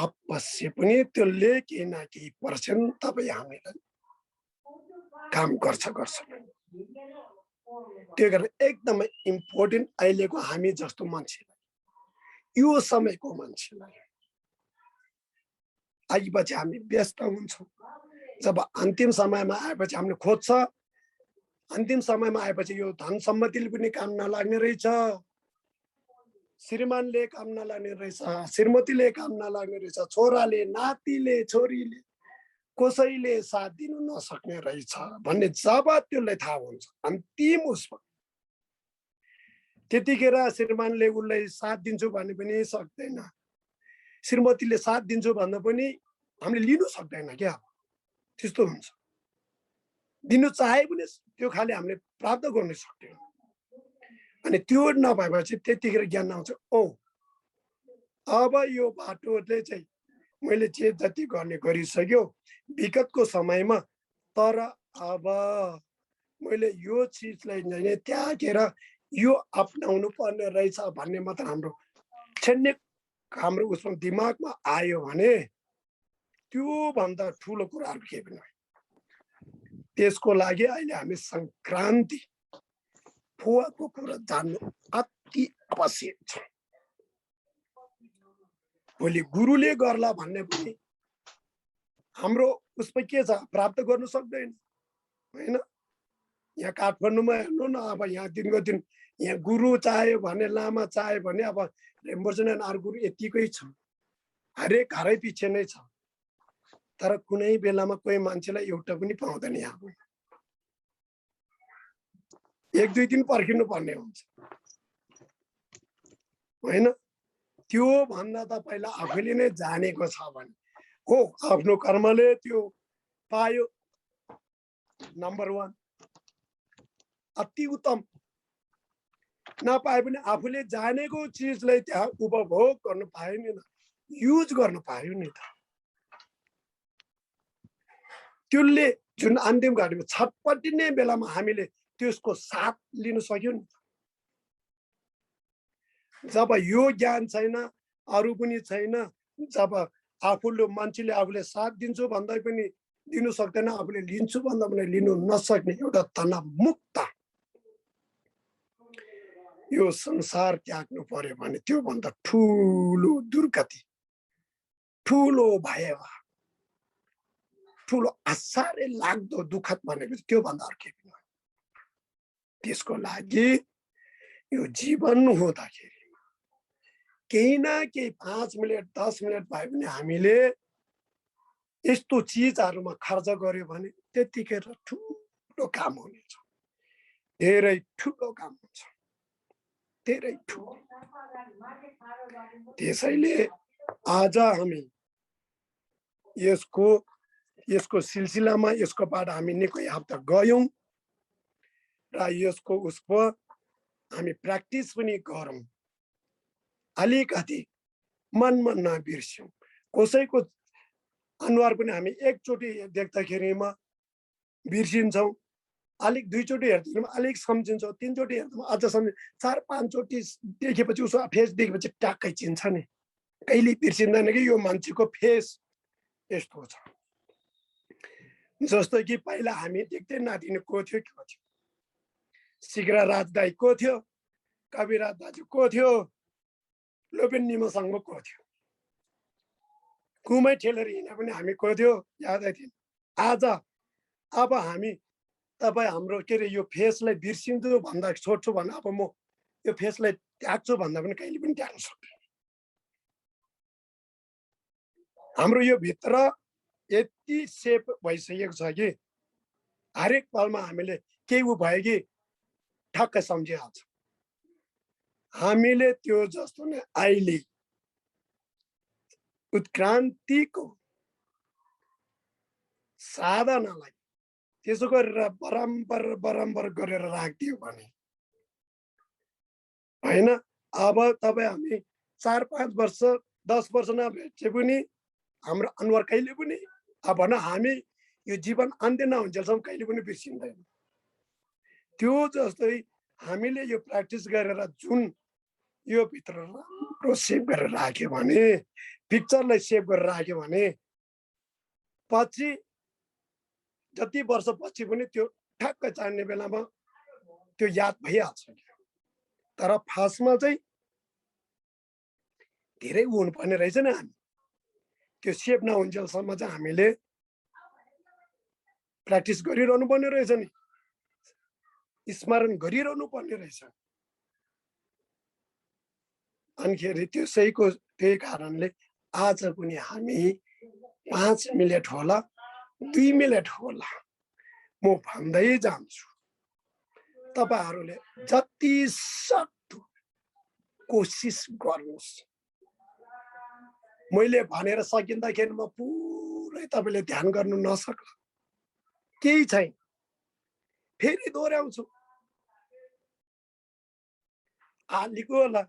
अवश्य पनि त्यसले केही न केही पर्सेन्ट तपाईँ हामीलाई काम गर्छ। त्यो कारण एकदमै इम्पोर्टेन्ट अहिलेको हामी जस्तो मान्छेलाई, यो समयको मान्छेलाई आएपछि हामी व्यस्त हुन्छौँ। जब अन्तिम समयमा आएपछि हामीले खोज्छ, अन्तिम समयमा आएपछि यो धन सम्पत्तिले पनि काम नलाग्ने रहेछ, श्रीमानले काम नलाग्ने रहेछ, श्रीमतीले काम नलाग्ने रहेछ, छोराले, नातिले, छोरीले, कसैले साथ दिनु नसक्ने रहेछ भन्ने जब त्यसलाई थाहा हुन्छ अन्तिम उसमा, त्यतिखेर श्रीमानले उसलाई साथ दिन्छु भने पनि सक्दैन, श्रीमतीले साथ दिन्छु भन्दा पनि हामीले लिनु सक्दैन क्या, त्यस्तो हुन्छ। दिनु चाहे पनि त्यो खालि हामीले प्राप्त गर्न सक्दैन। अनि त्यो नभएपछि त्यतिखेर ज्ञान आउँछ, ओ अब यो बाटोले चाहिँ मैले जे जति गर्ने गरिसक्यो विगतको समयमा, तर अब मैले यो चिजलाई नै त्यागेर यो अपनाउनु पर्ने रहेछ भन्ने मात्र हाम्रो छेन्ने हाम्रो उसमा दिमागमा आयो भने त्योभन्दा ठुलो कुराहरू केही पनि होइन। त्यसको लागि अहिले हामी सङ्क्रान्ति फुवाको कुरा जान्नु अति आवश्यक छ। भोलि गुरुले गर्ला भन्ने पनि हाम्रो उसमा के छ, प्राप्त गर्नु सक्दैन होइन। यहाँ काठमाडौँमा हेर्नु न, अब यहाँ दिनको दिन यहाँ गुरु चाह्यो भने, लामा चाह्यो भने अब रेम्बर्सन गुरु यतिकै छ, हरेक घरै पछि नै छ। तर कुनै बेलामा कोही मान्छेलाई एउटा पनि पाउँदैन यहाँ एक दुई दिन पर्खिनु पर्ने हुन्छ होइन त्यो भन्दा त पहिला आफैले नै जानेको छ भने हो आफ्नो कर्मले त्यो पायो नम्बर 1 अति उत्तम नपाए पनि आफूले जानेको चिजलाई त्यहाँ उपभोग गर्न पायो नि त युज गर्न पायो नि त त्यसले जुन अन्तिम घडीमा छटपटिने बेलामा हामीले त्यसको साथ लिन सक्यौं नि जब यो ज्ञान छैन अरू पनि छैन जब आफूले मान्छेले आफूले साथ दिन्छु भन्दै पनि दिनु सक्दैन आफूले लिन्छु भन्दा पनि लिनु नसक्ने एउटा तनाव मुक्त यो संसार त्याग्नु पर्यो भने त्यो भन्दा ठूलो दुर्गति ठूलो भएवा ठूलो आश्चर्य लाग्दो दुःखद भनेको त्यो भन्दा अर्कै पनि त्यसको लागि यो जीवन हुँदाखेरि केही न केही 5 मिनट 10 मिनट भए पनि हामीले यस्तो चिजहरुमा खर्च गर्यो भने त्यतिखेर ठूलो काम हुनेछ धेरै ठूलो काम हुन्छ धेरै ठूलो त्यसैले आज हामी यसको सिलसिलामा यसको बाट हामी निकै हप्ता गयौं र यसको उसको हामी प्र्याक्टिस पनि गरौं अलिकति मनमा नबिर्स्यौं कसैको अनुहार पनि हामी एकचोटी देख्दाखेरिमा बिर्सिन्छौं अलिक दुईचोटी हेर्दैमा अलिक सम्झिन्छौं तीनचोटी हेर्दैमा अझ सम्झ 4-5 चोटी देखेपछि उसको फेस देखेपछि ट्याक्कै चिन्छ नि कहिले बिर्सिँदैन कि यो मान्छेको फेस यस्तो छ जस्तो कि पहिला हामी देख्दै नदिने को थियो सिगरा राज दाइ को थियो कविराज दाजु को थियो लोपेन निमसँग को थियो कुमै ठेलेर हिँडे पनि हामी को थियो यादै थिएन आज अब हामी तपाई हाम्रो के रे यो फेसलाई बिर्सिन्छु भन्दा छोड्छु भने अब म यो फेसलाई त्याग्छु भन्दा पनि कहिले पनि त्याग्न सक्दैन हाम्रो यो भित्र यति सेप भइसकेको छ कि हरेक पलमा हामीले केही उ भयो कि ठक्कै सम्झिहाल्छ हामीले त्यो जस्तो नै अहिले उत्क्रान्तिको साधनालाई त्यसो गरेर बराबर गरेर राख्दियो भने हैन अब तपाई हामी 4-5 वर्ष 10 वर्ष नभेटे पनि हाम्रो अनुहार कहिले पनि अब भन हामी यो जीवन अन्त्य नहुन्जेलसम्म कहिले पनि बिर्सिँदैन त्यो जस्तै हामीले यो प्र्याक्टिस गरेर जुन यो भित्र राम्रो सेभ गरेर राख्यो भने पिक्चरलाई सेभ गरेर राख्यो भने पछि जति वर्ष पछि पनि त्यो ठक्क चाहिने बेलामा त्यो याद भइहाल्छ तर फासमा चाहिँ धेरै हुनुपर्ने रहेछ नि हामी त्यो सेभ नहुन्जेलसम्म चाहिँ हामीले प्र्याक्टिस गरिरहनु पर्ने रहेछ नि स्मरण गरिरहनु पर्ने रहेछ अनिखेरि त्यसैको त्यही कारणले आज पनि हामी 5 मिनेट होला 2 मिनेट होला म भन्दै जान्छु तपाईहरुले जति सक्दो कोसिस गर्नुस् मैले भनेर सकिँदाखेरि म पुरै तपाईले ध्यान गर्नु नसक्ला केही छैन फेरि दोहोर्याउँछु आलिको होला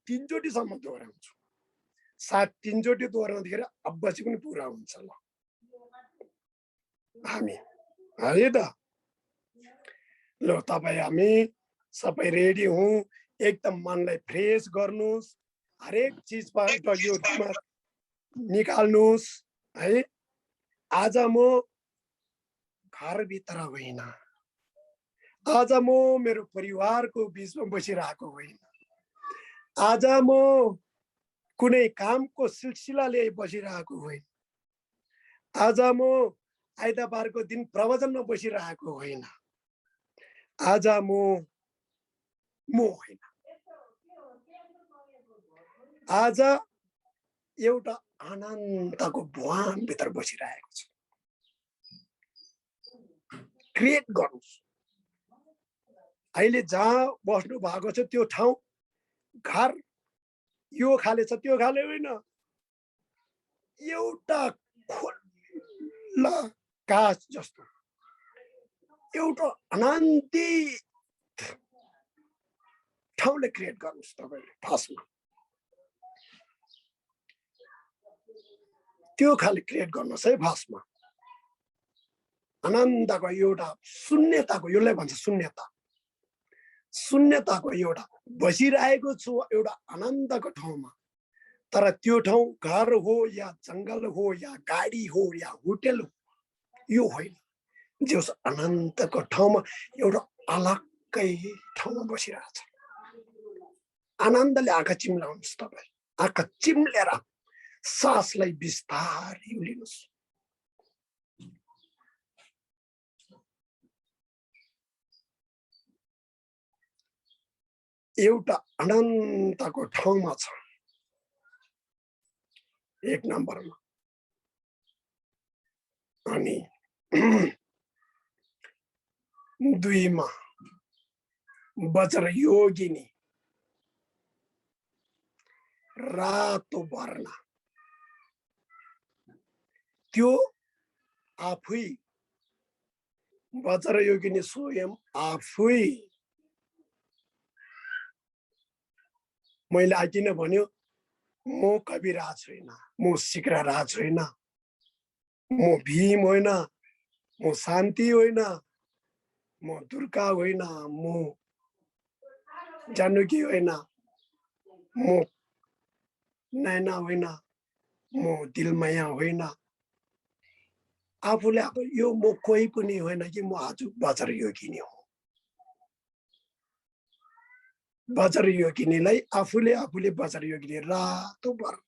3 चोटी सम्म दोहोर्याउँछु सात 3 चोटी दोहोर्याउँदाखेरि अब्बसी पनि पुरा हुन्छ ल हामी है त ल तपाई हामी सबै रेडी हौं एकदम मनलाई फ्रेश गर्नुस् हरेक चीजबाट यो दिमाग निकाल्नुस् है आज म घरभित्र होइन आज म मेरो परिवारको बीचमा बसिरहेको होइन आज म कुनै कामको सिलसिलाले बसिरहेको होइन आज म आइतबारको दिन प्रवचनमा बसिरहेको होइन आज म होइन आज एउटा अनन्तको भुवन भित्र बसिरहेको छ। क्रिएट गर्नुस्। अहिले जहाँ बस्नु भएको छ त्यो ठाउँ घर यो खाले छ त्यो खाले होइन, एउटा खुल्ला काँच जस्तो एउटा अनन्तित ठाउँले क्रिएट गर्नुस् तपाईले फर्स्टमा। त्यो खाले क्रिएट गर्नुस् है फर्स्टमा। अनन्तको एउटा शून्यताको, यसलाई भन्छ शून्यता। शून्यताको एउटा बसिरहेको छु एउटा अनन्तको ठाउँमा। तर त्यो ठाउँ घर हो या जङ्गल हो या गाडी हो या होटल हो, यो होइन। जस अनन्तको ठाउँमा एउटा अलग्गै ठाउँमा बसिरहेछ। आनन्दले आँखा चिम्लाउनुहोस् तपाईँ। आँखा चिम्लेर सासलाई बिस्तारै लिनुहोस्। एउटा अनन्तको ठाउँमा छ एक नम्बरमा। अनि दुईमा वज्र योगिनी, रातो वर्ण, त्यो आफै वज्र योगिनी स्वयं आफै। मैले किन भन्यो, म कविराज होइन, म सिकराराज होइन, म भीम होइन, म शान्ति होइन, म दुर्गा होइन, म जानकी होइन, म नैना होइन, म दिलमाया होइन। आफूले आफू यो म कोही पनि होइन कि म आज वज्र योगिनी हो। वज्र योगिनीलाई आफूले आफूले वज्र योगिनी रातो वर्ण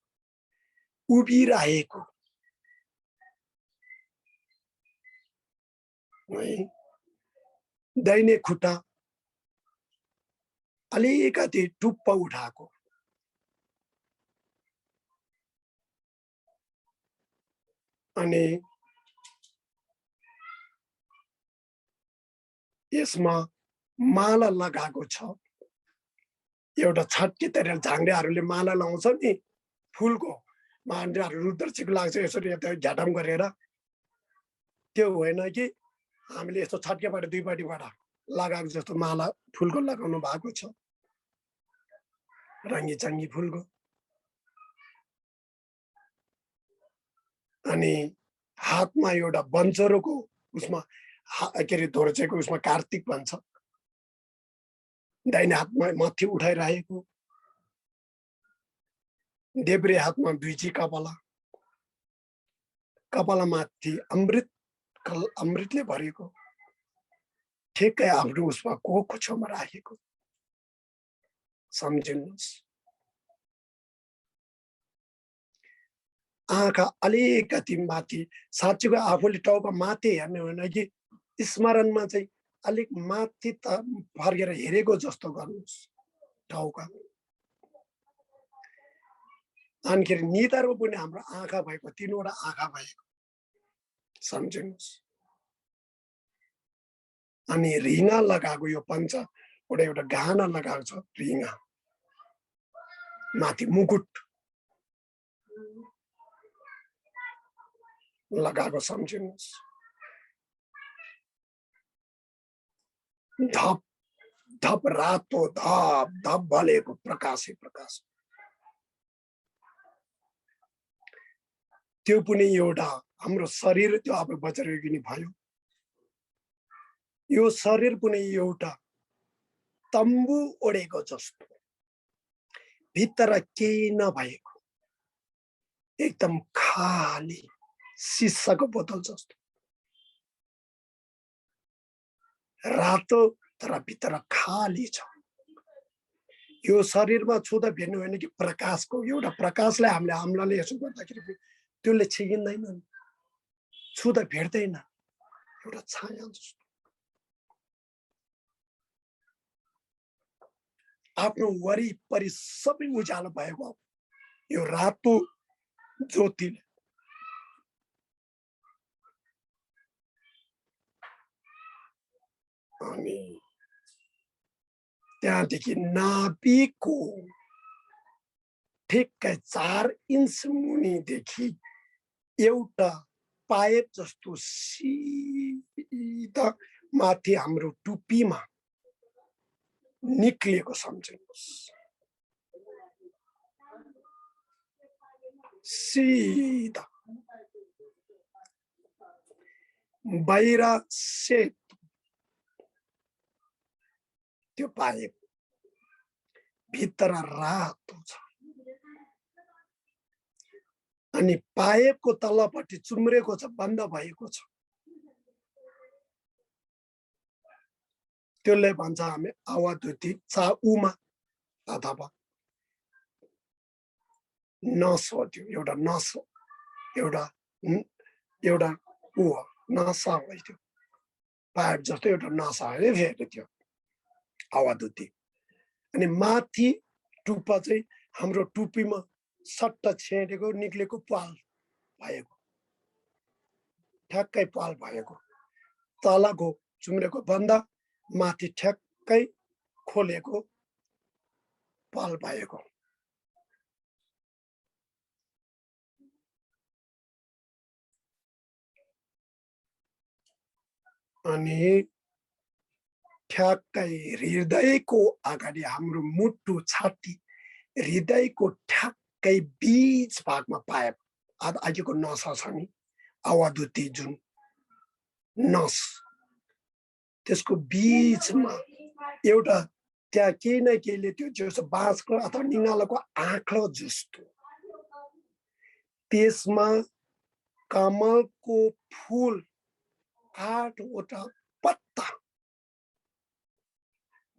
उभिरहेको दाहिने खुट्टा अलिकति टुप्प उठाएको, अनि यसमा माला लगाएको छ। एउटा छट्के तरिका झाङ्ग्रेहरूले माला लाउँछ नि फुलको, मान्छेहरू रुद्रजीको लाग्छ यसरी यता झ्याटाम गरेर, त्यो होइन कि हामीले यस्तो छट्केबाट दुईपट्टिबाट लगाएको जस्तो माला फुलको लगाउनु भएको छ, रङ्गी चङ्गी फुलको। अनि हातमा एउटा बन्चरोको उसमा के अरे धोर्चेको उसमा कार्तिक भन्छ, दाहिने हातमा माथि उठाइरहेको, देब्रे हातमा दुईची कपाला, कपाला माथि अमृतले भरेको, ठिक्कै आफ्नो उसमा कोखको छेउमा राखेको सम्झिनुहोस्। आँखा अलिकति माथि, साँच्चीको आफूले टाउको माथि हेर्ने होइन कि स्मरणमा चाहिँ अलिक माथि त फर्केर हेरेको जस्तो गर्नुहोस् टाउका। अनिखेरि निधारमा पनि हाम्रो आँखा भएको, तीनवटा आँखा भएको सम्झिनुहोस्। अनि रिङा लगाएको, यो पञ्चवटा एउटा गहना लगाएको छ, रिङा माथि मुकुट लगाएको सम्झिनुहोस्। धप धप रातो धप धप बलेको प्रकाशै प्रकाश, त्यो पनि एउटा हाम्रो शरीर, त्यो अब वज्र योगिनी भयो। यो शरीर पनि एउटा तम्बु ओढेको जस्तो, भित्र केही नभएको एकदम खाली सिसाको बोतल जस्तो, रातो तर भित्र खाली छ। यो शरीरमा छुँदा भेट्नु होइन कि प्रकाशको एउटा प्रकाशलाई हामीले हाम्राले यसो गर्दाखेरि त्यसले छिगिँदैन, छुँदा भेट्दैन, एउटा छाया जस्तो। आफ्नो वरिपरि सबै उज्यालो भएको यो रातो ज्योतिले अनि त्यहाँदेखि नाभिको ठिक्कै 4 इन्च मुनिदेखि एउटा पाइप जस्तो सिधा माथि हाम्रो टुप्पीमा निक्लिएको सम्झिनुहोस्। सीधा बाहिर सेतो त्यो पाइप, भित्र रातो छ अनि पाइपको तलपट्टि चुम्रेको छ, बन्द भएको छ। त्यसले भन्छ हामी आवादुती चाउमा अथवा नस हो, त्यो एउटा नस हो, एउटा ऊ हो, नसा हो त्यो पाइप जस्तो एउटा नसा हो फेरि त्यो आवादुती। अनि माथि टुप्पा चाहिँ हाम्रो टुप्पीमा सट्ट छेडेको निक्लेको पाल भएको, ठ्याक्कै पाल भएको, तलको चुम्रेको बन्द, माथि ठ्याक्कै खोलेको पाल भएको। अनि ठ्याक्कै हृदयको अगाडि हाम्रो मुटु छाती हृदयको ठ्याक्कै बीच भागमा पाइप आगेको नसा छ नि आवादुती जुन नस, त्यसको बीचमा एउटा त्यहाँ केही न केहीले त्यो जस्तो बाँसको अथवा निगालोको आँख्लो जस्तो त्यसमा कमलको फूल 8वटा पत्ता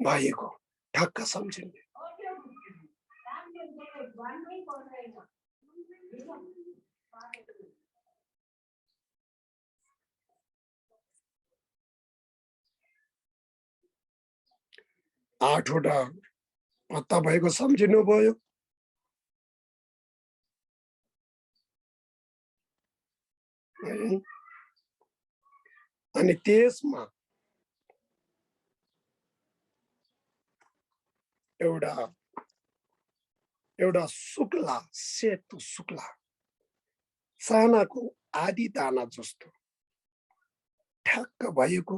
भएको ठक्क सम्झिने। आठवटा पत्ता भएको सम्झिनु भयो। अनि त्यसमा एउटा शुक्ला सेतो शुक्ला सानाको आदि दाना जस्तो ठ्याक्क भएको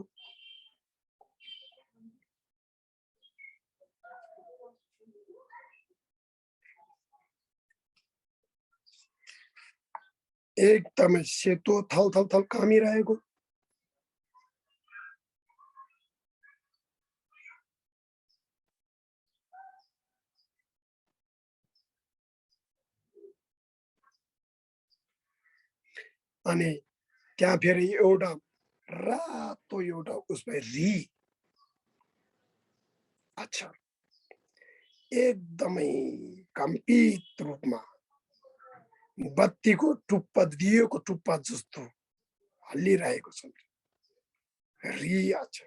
एकदमै सेतो थल कामिरहेको अनि त्यहाँ फेरि एउटा रातो एउटा उसमा री अच्छा एकदमै कम्पित रूपमा बत्तीको टुप्पा दिएको टुप्पा जस्तो हल्लिरहेको छ री। अच्छा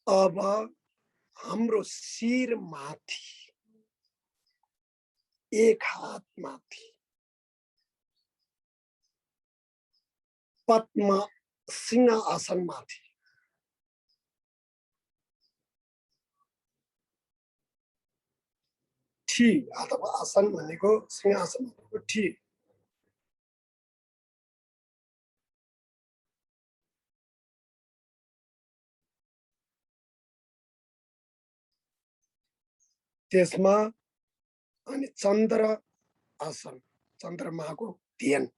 अब हाम्रो शिर माथि एक हात माथि पद्म सिंहासन माथि ठी अथवा आसन भनेको सिंहासन भनेको ठी, त्यसमा अनि चन्द्र आसन चन्द्रमाको ध्यान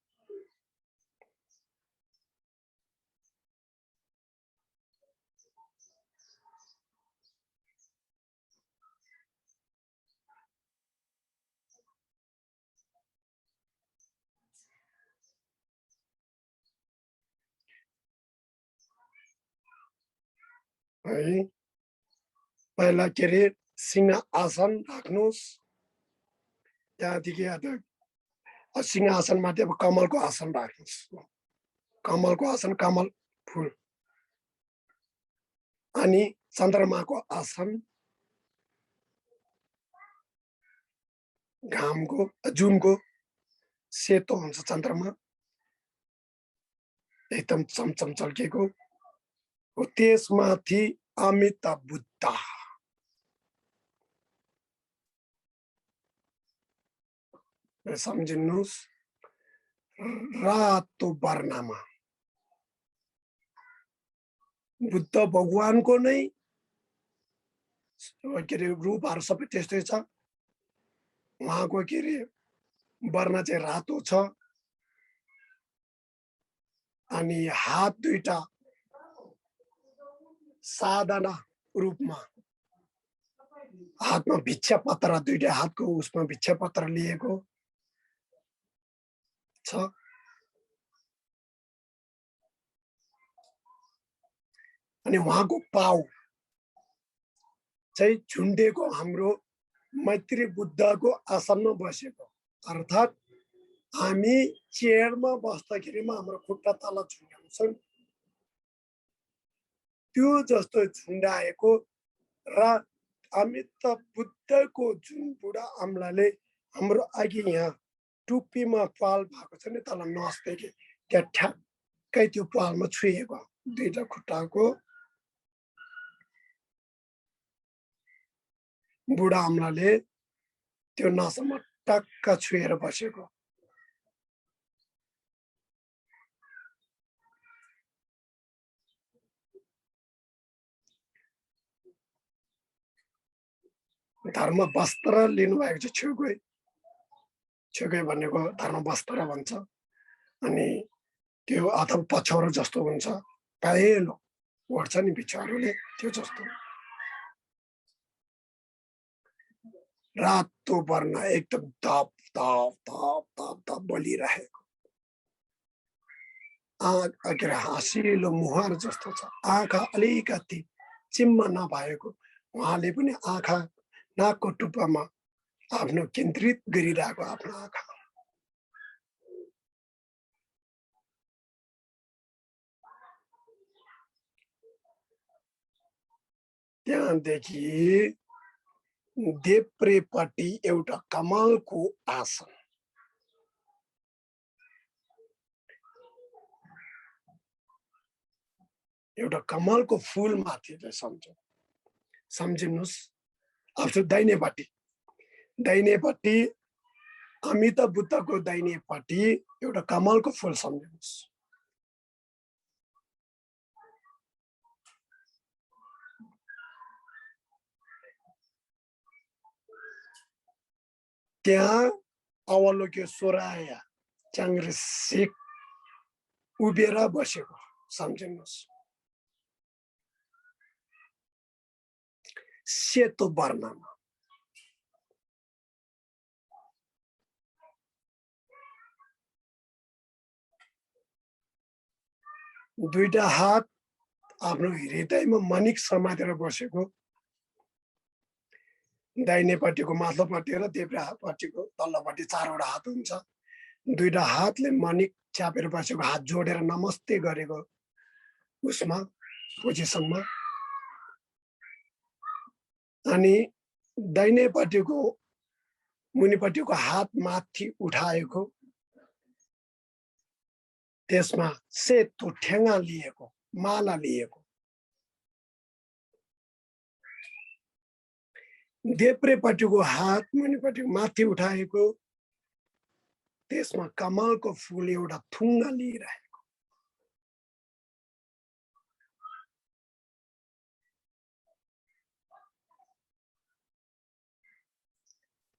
है। पहिला के अरे सिंहासन राख्नुहोस्, त्यहाँदेखि सिंहासनमाथि अब कमलको आसन राख्नुहोस्। कमलको आसन कमल फूल अनि चन्द्रमाको आसन घामको जुनको सेतो हुन्छ चन्द्रमा एकदम चमचम चल्केको हो त्यसमाथि अमिताभ बुद्ध सम्झिनुहोस् रातो वर्णमा बुद्ध भगवानको नै के अरे रूपहरू सबै त्यस्तै छ उहाँको के अरे वर्ण चाहिँ रातो छ अनि हात दुईटा साधना रूपमा हातमा भिक्षा पत्र दुईटा हातको उसमा भिक्षा पत्र लिएको छ अनि उहाँको पाउ चाहिँ झुन्डेको हाम्रो मैत्री बुद्धको आसनमा बसेको अर्थात् हामी चेयरमा बस्दाखेरिमा हाम्रो खुट्टा तल झुन्ड्याउँछन् त्यो जस्तो झुन्डाएको र अमिताभ बुद्धको जुन बुढा अम्लाले हाम्रो अघि यहाँ टुप्पीमा पाल भएको छ नि तल नसदेखि त्यहाँ ठ्याक्कै त्यो पालमा छुइएको दुईटा खुट्टाको बुढा अम्लाले त्यो नसमा टक्क छुएर बसेको धर्म वस्त्र लिनुभएको छ छेउकै भनेको धर्म वस्त्र भन्छ अनि त्यो अथवा पछौरो जस्तो हुन्छ पहेँलो ओढ्छ नि बिचुवाहरूले त्यो जस्तो रातो वर्ण एकदम धप धप धप धप धप बलिरहेको के अरे हाँसिलो मुहार जस्तो छ आँखा अलिकति चिम्म नभएको उहाँले पनि आँखा नाकको टुप्पामा आफ्नो केन्द्रित गरिरहेको आफ्नो आँखा त्यहाँदेखि देब्रेपट्टि एउटा कमलको आसन एउटा कमलको फूल माथि सम्झिनुहोस् आफ्नो दाहिनेपट्टि अमिताभ बुद्धको दाहिनेपट्टि एउटा कमलको फूल सम्झिनुहोस् त्यहाँ अवलोक्य सोराया च्याङ्ग्रेसेक उभिएर बसेको सम्झिनुहोस् सेतो वर्णमा दुईटा हात आफ्नो हृदयमा मणिक समातेर बसेको दाहिनेपट्टिको माथिल्लोपट्टि र देब्रेपट्टिको तल्लोपट्टि चारवटा हात हुन्छ दुईटा हातले मणिक च्यापेर बसेको हात जोडेर नमस्ते गरेको उसमा पोजिसनमा अनि दाहिनेपट्टिको मुनिपट्टिको हात माथि उठाएको त्यसमा सेतो ठेङ्गा लिएको माला लिएको देब्रेपट्टिको हात मुनिपट्टिको माथि उठाएको त्यसमा कमलको फूल एउटा थुङ्गा लिइरहेको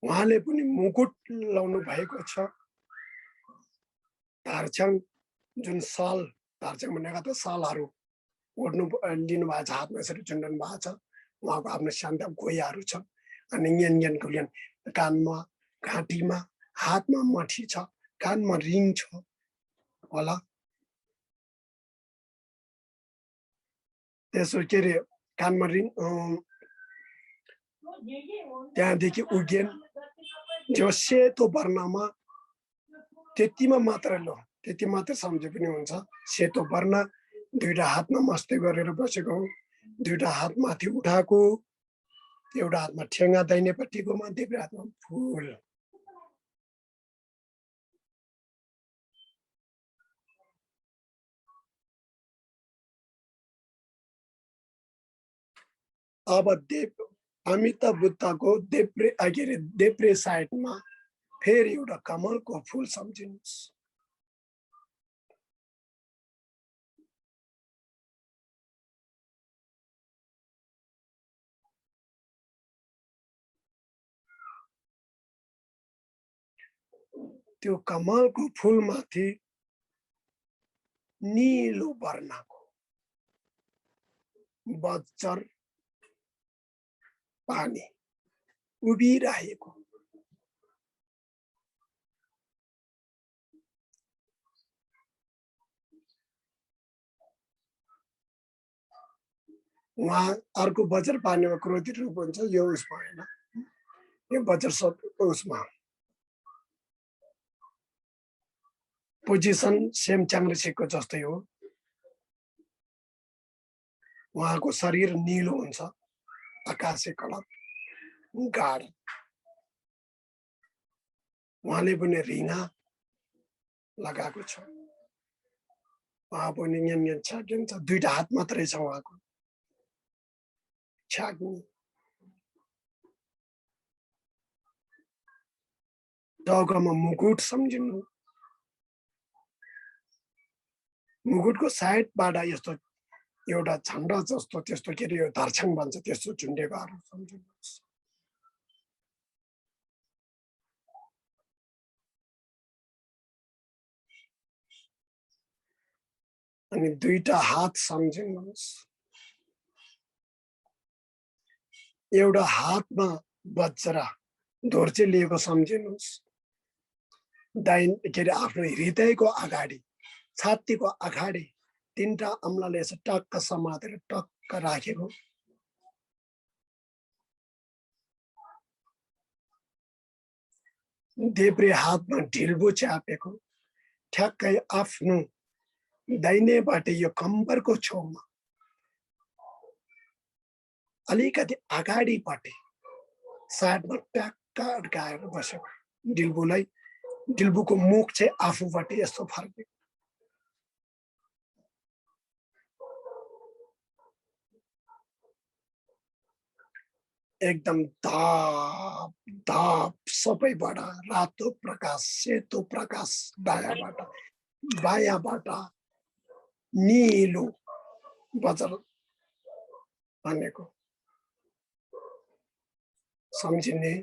उहाँले पनि मुकुट लाउनु भएको छ तारछ्याङ जुन साल तारछ्याङ भनेका त सालहरू ओढ्नु लिनु भएको छ हातमा यसरी चुन्डन भएको छ उहाँको आफ्नो शान्त गोयाहरू छ अनि न्यान कानमा घाँटीमा हातमा मठी छ कानमा रिङ छ होला त्यसो के अरे कानमा रिङ त्यहाँदेखि उज्ञान जो सेतो वर्णमा त्यतिमा मात्र लो त्यति मात्र सम्झे पनि हुन्छ। सेतो वर्ण, दुईटा हातमा मस्ते गरेर बसेको, दुईटा हात माथि उठाएको, एउटा हातमा ठेङ्गा दाहिनेपट्टिकोमा, देब्रे हातमा फुल। अब अमिताभ बुद्धको देब्रे साइडमा फेरि एउटा कमलको फुल सम्झिनुहोस्। त्यो कमलको फुलमाथि नीलो वर्णको बज्जर पानी उभिरहेको, उहाँ अर्को बज्र पानीमा क्रोधित रूप हुन्छ, यो उसमा होइन, यो बज्र उसमा पोजिसन सेम च्याङ्ग्रेसिकको जस्तै हो। उहाँको शरीर निलो हुन्छ, आकाशे कलर गाढ। उहाँले पनि रिङा लगाएको छ, उहाँ पनि न्यान छाकिन्छ, दुईटा हात मात्रै छ उहाँको छाक्ने। टाउकोमा मुकुट सम्झिनु, मुकुटको साइडबाट यस्तो एउटा झन्डा जस्तो, त्यस्तो के अरे धर्छङ भन्छ, त्यस्तो झुन्डेकोहरू सम्झिनुहोस्। अनि दुईटा हात सम्झिनुहोस्। एउटा हातमा वज्र धोर्चे लिएको सम्झिनुहोस्। के अरे आफ्नो हृदयको अगाडि, छातीको अगाडि तीनटा अम्लाले यसो टक्क समातेर टक्क राखेको। देब्रे हातमा ढिल्बो च्यापेको, ठ्याक्कै आफ्नो दाहिनेबाट यो कम्बरको छेउमा अलिकति अगाडिपट्टि साइडमा ट्याक्क अड्काएर बसेको, डिल्बुको मुख चाहिँ आफूपट्टि यस्तो फर्केको। एकदम धाप धाप सबैबाट रातो प्रकाश, सेतो प्रकाश, बायाँबाट निलो बज्र भनेको सम्झिने।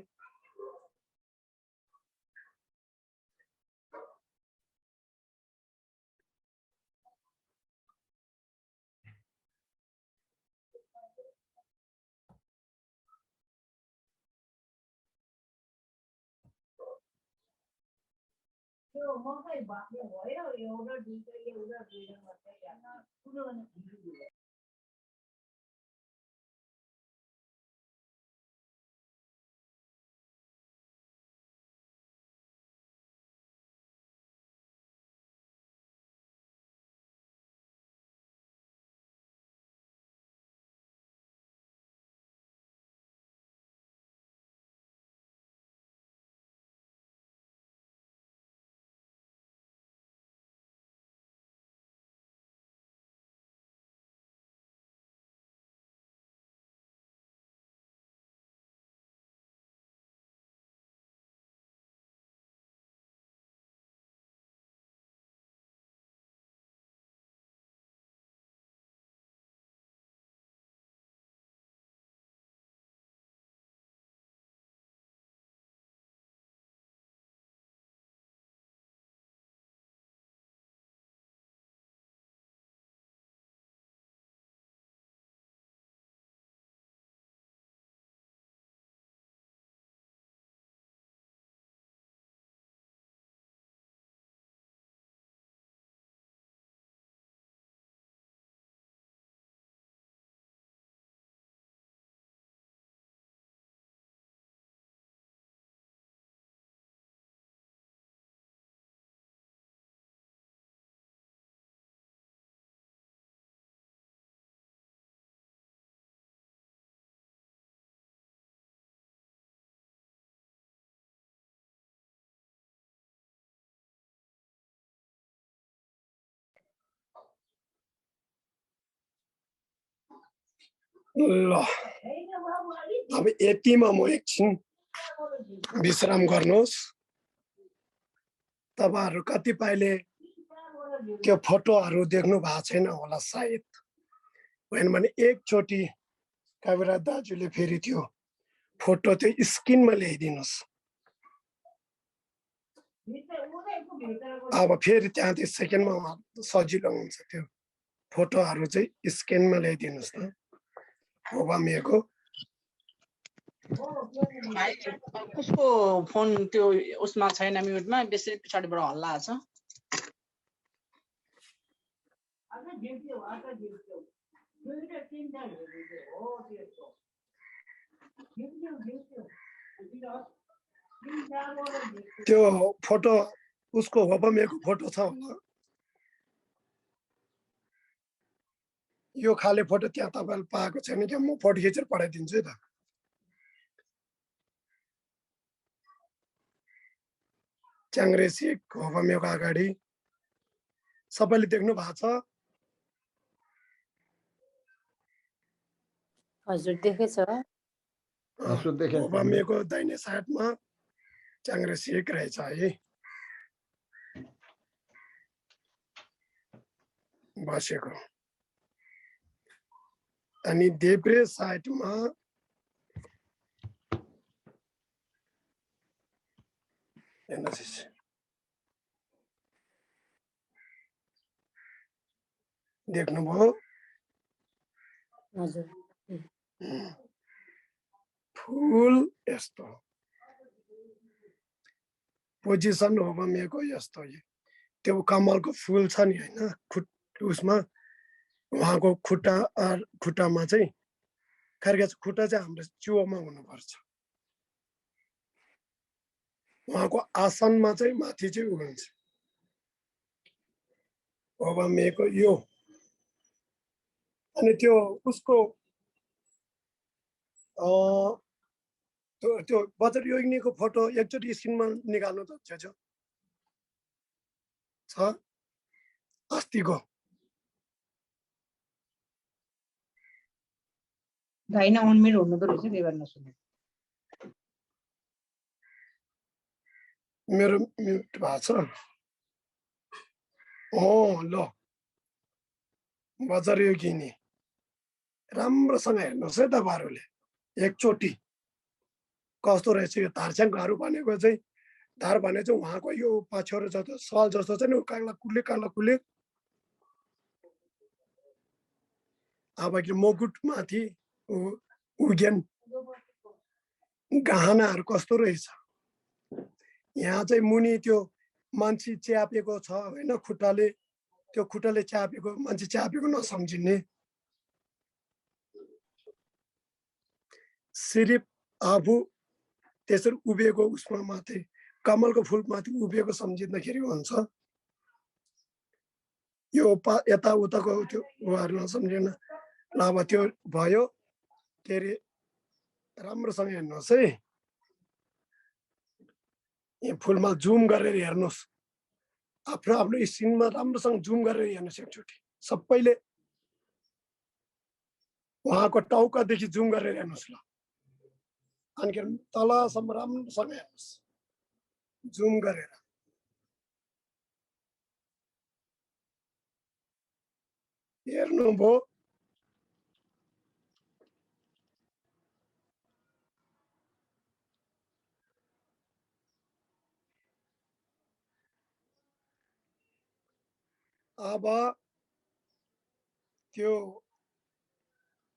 ल अब यतिमा म एकछिन विश्राम गर्नुहोस्। तपाईहरु कतिपयले त्यो फोटोहरु देख्नु भएको छैन होला सायद, होइन भने एकचोटि कविराज दाजुले फेरि त्यो फोटो चाहिँ स्क्रिनमा ल्याइदिनुहोस्। अब फेरि त्यहाँ त्यो सेकेन्डमा सजिलो हुन्छ, त्यो फोटोहरु चाहिँ स्क्यानमा ल्याइदिनुहोस् न ओबामेको। उसको फोन त्यो उसमा छैन, म्युटमा, बेसी पछाडिबाट हल्ला छ। त्यो फोटो उसको ओबामेको फोटो छ होला, यो खाले फोटो त्यहाँ तपाईले पाएको छैन क्या, म फोटो खिचेर पठाइदिन्छु है त। च्याङ्ग्रेसी ओबामेको अगाडि सबैले देख्नु भएको छ? हजुर देखेछ। ओबामेको दाहिने साइडमा च्याङ्ग्रेसी रहेछ है, बसेको। अनि देब्रे साइडमा हेर्नुहोस्, देख्नुभयो? हजुर फुल यस्तो पोजिसन ओबामेको यस्तो, त्यो कमलको फुल छ नि होइन, उसमा उहाँको खुट्टामा चाहिँ खर्केको खुट्टा चाहिँ हाम्रो चिउमा हुनुपर्छ। उहाँको आसनमा चाहिँ माथि चाहिँ हुन्छ ओबामेको यो। अनि त्यो उसको त्यो बजर योगिनीको फोटो एकचोटि स्क्रिनमा निकाल्नु त छ अस्तिको। दाइना 1 मिनट हुनु त रहेछ, त्यही भएर नसुने। मेरो म्युट भएको छ। ल बजार योगिनी राम्रोसँग हेर्नुहोस् है तपाईहरुले एकचोटि कस्तो रहेछ यो धारछ्याङहरू भनेको चाहिँ। धार भने चाहिँ उहाँको यो पछ्यौरो जस्तो सल जस्तो चाहिँ नि काग्ला कुले अब मुकुट माथि उज्ञान गहनाहरू कस्तो रहेछ। यहाँ चाहिँ मुनि त्यो मान्छे च्यापेको छ होइन, खुट्टाले, त्यो खुट्टाले च्यापेको, मान्छे च्यापेको नसम्झिने। सिर्फ आफू त्यसरी उभिएको उसमा माथि कमलको फुल माथि उभिएको सम्झिँदाखेरि हुन्छ। यो यताउताको त्यो उहाँहरू नसम्झिन। ल अब त्यो भयो के अरे, राम्रोसँग हेर्नुहोस् है, यहाँ फुलमा जुम गरेर हेर्नुहोस्, आफ्नो स्क्रिनमा राम्रोसँग जुम गरेर हेर्नुहोस् एकचोटि सबैले। उहाँको टाउकादेखि जुम गरेर हेर्नुहोस् ल, अनि तलसम्म राम्रोसँग हेर्नुहोस् जुम गरेर। हेर्नुभयो? अब त्यो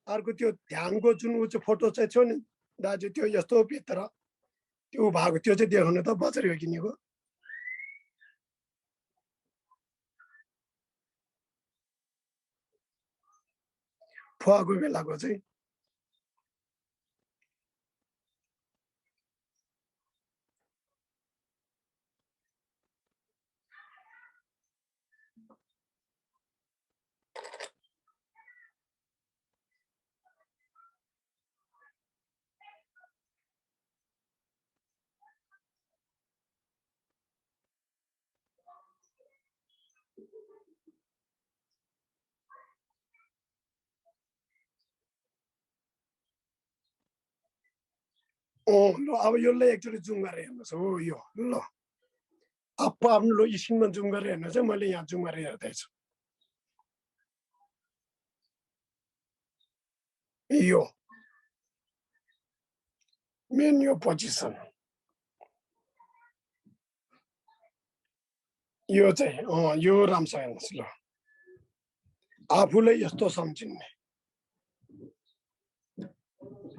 अर्को त्यो ध्यानको जुन ऊ चाहिँ फोटो चाहिँ थियो नि दाजु, त्यो यस्तो भित्र त्यो भएको त्यो चाहिँ देखाउनु त बजार योगिनीको। फुवाको बेलाको चाहिँ ल अब यसलाई एकचोटि जुम गरेर हेर्नुहोस् हो यो ल आफ्नो स्क्रिनमा जुम गरेर हेर्नुहोस् है मैले यहाँ जुम गरेर हेर्दैछु यो मेन यो पोजिसन यो चाहिँ यो राम्रोसँग हेर्नुहोस् ल आफूलाई यस्तो सम्झिने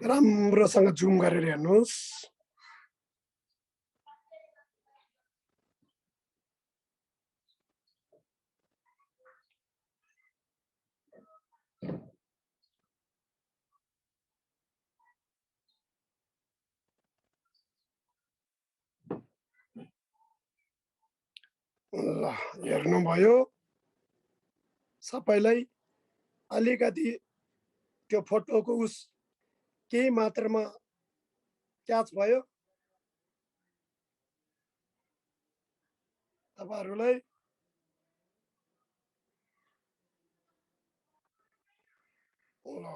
राम्रोसँग जुम गरेर हेर्नुहोस् ल हेर्नुभयो सबैलाई अलिकति त्यो फोटोको उस केही मात्रामा क्याच भयो तपाईहरुलाई ल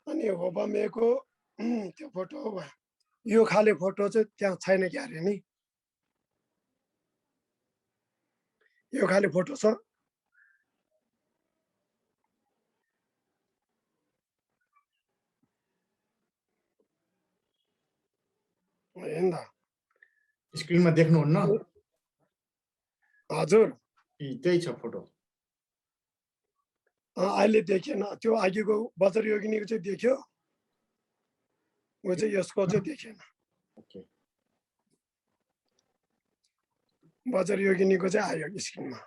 अनि ओबामेको त्यो फोटो यो खाले फोटो चाहिँ त्यहाँ छैन क्यारे नि यो खाले फोटो छ हैन त स्क्रिनमा देख्नुहुन्न हजुर त्यही छ फोटो अहिले देखेन त्यो अघिको बजार योगिनीको चाहिँ देख्यो ऊ चाहिँ यसको चाहिँ देखेन ओके बजार योगिनीको चाहिँ आयो स्क्रिनमा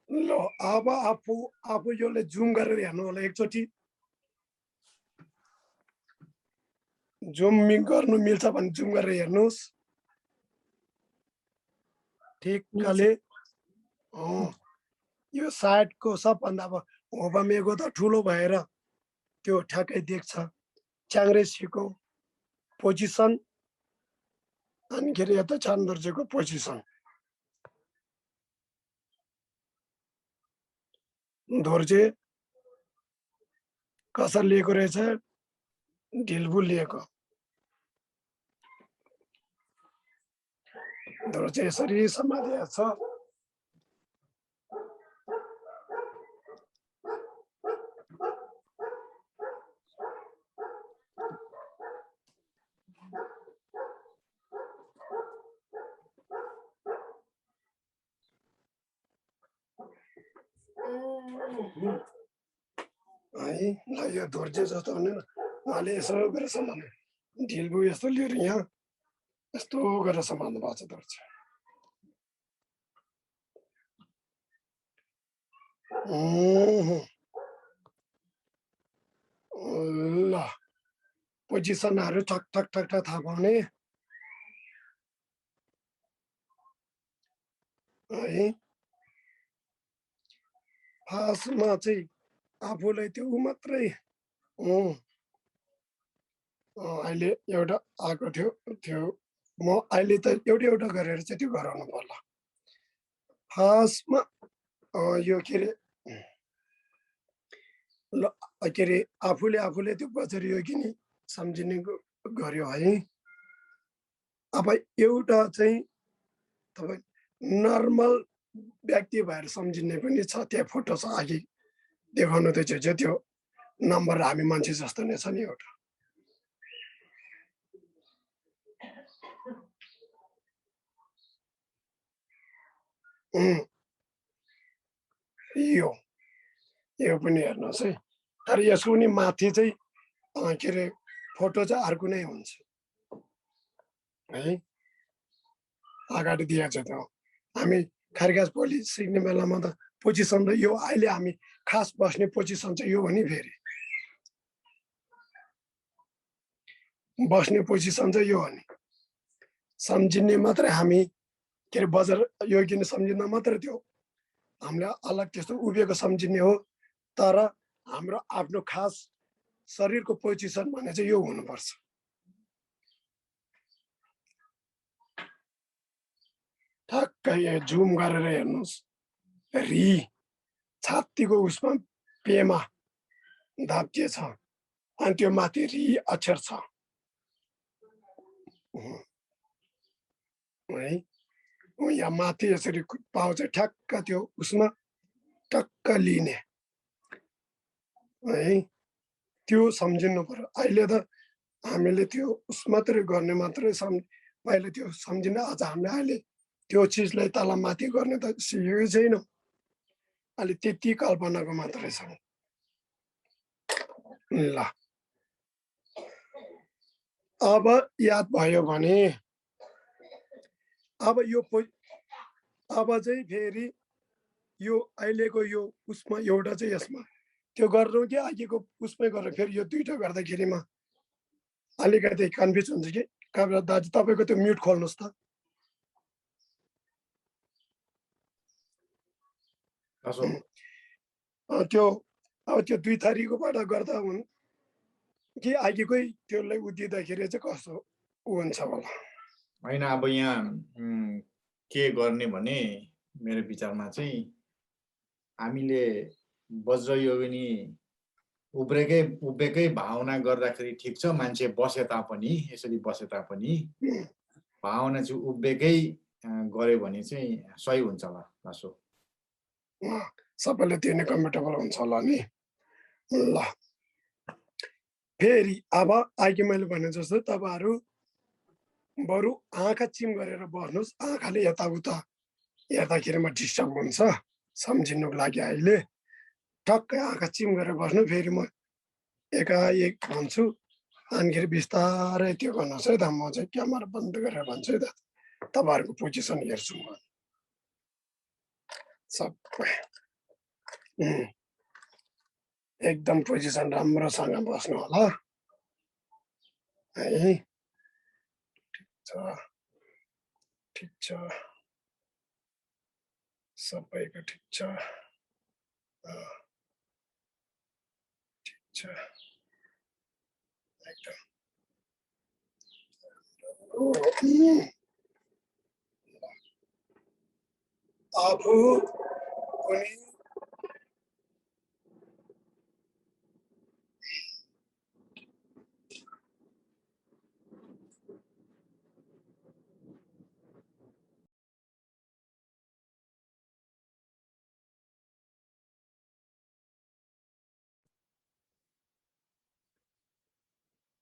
ल अब आफू यसले जुम गरेर हेर्नु होला एकचोटि जुम गर्नु मिल्छ भने जुम गरेर हेर्नुहोस् ठिकले यो साइडको सबभन्दा अब ओबामेको त ठुलो भएर त्यो ठ्याक्कै देख्छ च्याङ्ग्रेसीको पोजिसन अनिखेरि यता चान्दर्जेको पोजिसन धोर्जे कसरी लिएको रहेछ ढिलबु लिएको धोर्जे यसरी समाधिया छ है ल यो धोर्जे जस्तो हुँदैन उहाँले यसो गरेर समाल्नु ढिलबु यस्तो लिएर यहाँ यस्तो गरेर समाल्नु भएको छ धोर्जे ल पोजिसनहरू ठक ठक ठक ठक थाहा पाउने है खासमा चाहिँ आफूलाई त्यो ऊ मात्रै अहिले एउटा आएको थियो म अहिले त एउटा गरेर चाहिँ त्यो गराउनु पर्ला खासमा यो के अरे ल के अरे आफूले त्यो बजार योगिनी सम्झिने गर्यो है अब एउटा चाहिँ तपाईँ नर्मल व्यक्ति भएर सम्झिने पनि छ त्यहाँ फोटो छ अघि देखाउनु त त्यो नम्बर हामी मान्छे जस्तो नै छ नि एउटा यो पनि हेर्नुहोस् है तर यसको पनि माथि चाहिँ के अरे फोटो चाहिँ अर्को नै हुन्छ है अगाडि दिएको छ त्यो हामी खारगास पोली सिक्ने बेलामा त पोजिसन त यो अहिले हामी खास बस्ने पोजिसन चाहिँ यो हो नि फेरि बस्ने पोजिसन चाहिँ यो हो नि सम्झिने मात्रै हामी के अरे बजार योगिनी सम्झिँदा मात्रै त्यो हामीले अलग त्यस्तो उभिएको सम्झिने हो तर हाम्रो आफ्नो खास शरीरको पोजिसन भने चाहिँ यो हुनुपर्छ। ठ्याक्कै जुम गरेर हेर्नुहोस्, री छातीको उसमा पेमा दाब्जिएछ अनि त्यो माथि री अक्षर छ है। यहाँ माथि यसरी पाउ चाहिँ ठ्याक्क त्यो उसमा टक्क लिने है, त्यो सम्झिनु पर्यो। अहिले त हामीले त्यो उस मात्रै गर्ने मात्रै पहिले त्यो सम्झिन, आज हामीले अहिले त्यो चिजलाई तल माथि गर्ने त सिकेकै छैनौँ, अहिले त्यति कल्पनाको मात्रै छ। ल अब याद भयो भने अब यो अब चाहिँ फेरि यो अहिलेको यो उसमा एउटा चाहिँ यसमा त्यो गर्नु कि अघिको उसमै गरेर फेरि यो दुईटा गर्दाखेरिमा अलिकति कन्फ्युज हुन्छ कि। दाजु तपाईँको त्यो म्युट खोल्नुहोस् त। त्यो अब त्यो दुई थरीकोबाट गर्दा हुन् कि अघिकै त्यसलाई उदिँदाखेरि चाहिँ कस्तो हुन्छ होला? होइन, अब यहाँ के गर्ने भने मेरो विचारमा चाहिँ हामीले वज्रयोगिनी उभेकै भावना गर्दाखेरि ठिक छ। मान्छे बसे तापनि, यसरी बसे तापनि भावना चाहिँ उभेकै गर्यो भने चाहिँ सही हुन्छ होला लासो। सबैले त्यो नै कम्फर्टेबल हुन्छ होला नि। ल फेरि अब अघि मैले भने जस्तो तपाईँहरू बरु आँखा चिम गरेर बस्नुहोस्। आँखाले यताउता हेर्दाखेरिमा डिस्टर्ब हुन्छ सम्झिनुको लागि। अहिले टक्कै आँखा चिम गरेर बस्नु। फेरि म एकाएक भन्छु, अनिखेरि बिस्तारै त्यो गर्नुहोस् है त। म चाहिँ क्यामेरा बन्द गरेर भन्छु है त, तपाईँहरूको पोजिसन हेर्छु म सबै। एकदम पोजिसन राम्रोसँग बस्नु होला है। ठिक छ, सबैको ठिक छ, ठिक छ एकदम। आफू पनि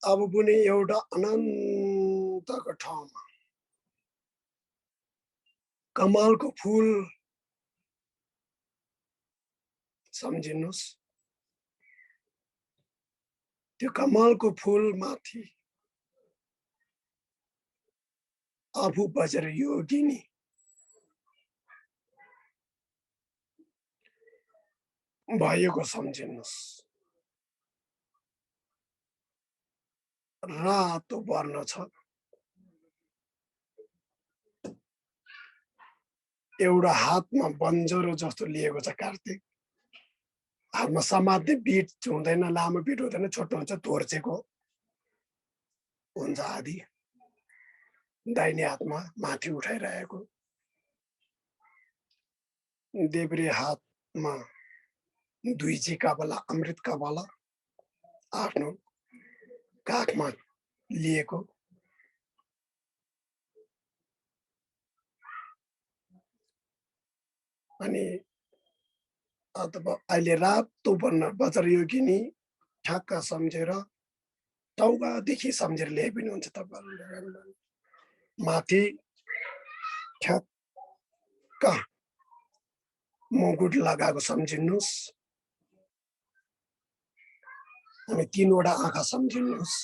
अब पनि एउटा अनन्तको ठाउँमा कमलको फुल सम्झिनुहोस्। त्यो कमलको फुल माथि आफू बजेर योगिनी भएको सम्झिनुहोस्। रातो वर्ण छ, एउटा हातमा बन्जरो जस्तो लिएको छ कार्तिक। हातमा समात्ने बिट हुँदैन, लामो बिट हुँदैन, छोटो हुन्छ, तोर्चेको हुन्छ आदि। दाहिने हातमा माथि उठाइरहेको, देब्रे हातमा दुईजी काबला अमृत काबला आफ्नो काखमा लिएको। अनि अथवा अहिले रातो वर्ण वज्रयोगिनी ठ्याक्क सम्झेर टाउकादेखि सम्झेर ल्याए पनि हुन्छ तपाईँहरूले। माथि ठ्याक्क मुकुट लगाएको सम्झिनुहोस्। अनि तीनवटा आँखा सम्झिनुहोस्।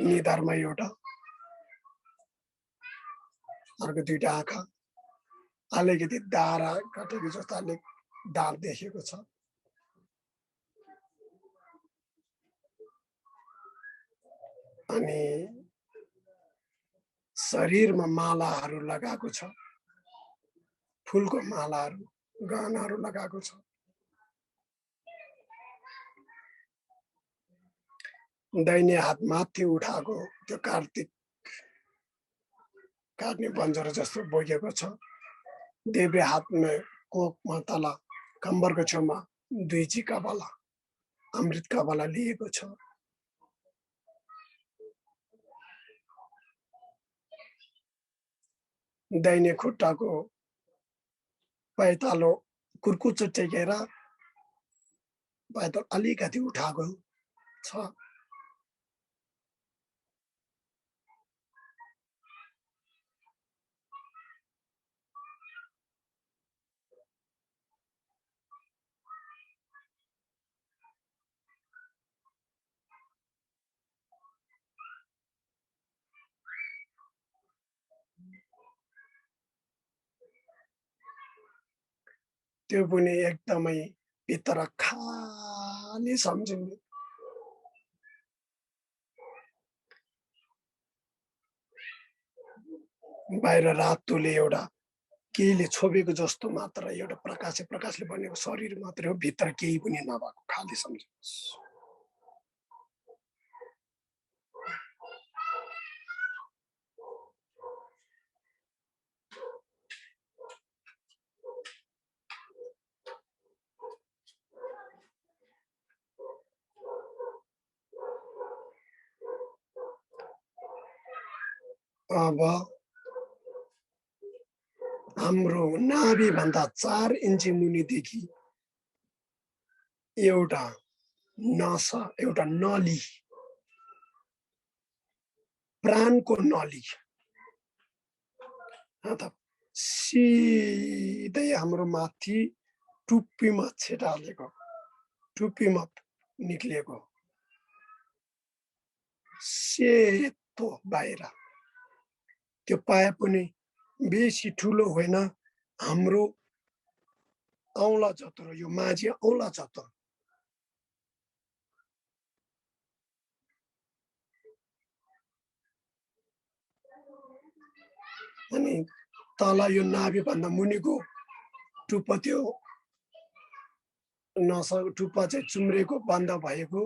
निधारमा एउटा, अर्को दुईटा आँखा, अलिकति दारा काटेको जस्तो अलिक दाँत देखेको छ। अनि शरीरमा मालाहरू लगाएको छ, फुलको मालाहरू, गहनाहरू लगाएको छ। दाहिने हात माथि उठाएको त्यो कार्तिक काट्ने बन्जर जस्तो बोकेको छ। देब्रे हातमा कोखमा तल कम्बरको छेउमा 2 चिकावाला अमृत कावाला लिएको छ। दाहिने खुट्टाको पाइतालो कुर्कुच्चो टेकेर पाइतालो अलिकति उठाएको छ। त्यो पनि एकदमै भित्र खाली सम्झिने। बाहिर रातोले एउटा केहीले छोपेको जस्तो मात्र एउटा प्रकाशले बनेको शरीर मात्रै हो, भित्र केही पनि नभएको खाली सम्झिनुहोस्। अब हाम्रो नाभि भन्दा 4 इन्ची मुनिदेखि एउटा नसा, एउटा नली, प्राणको नली सिधै हाम्रो माथि टुप्पीमा छेटालेको, टुप्पीमा निक्लिएको सेतो बाहिर। त्यो पाए पनि बेसी ठुलो होइन, हाम्रो औँला जत्रो, यो माझी औँला जत्रो। अनि तल यो नाभि भन्दा मुनिको टुप्पा, त्यो नसा टुप्पा चाहिँ चुम्रेको बन्द भएको,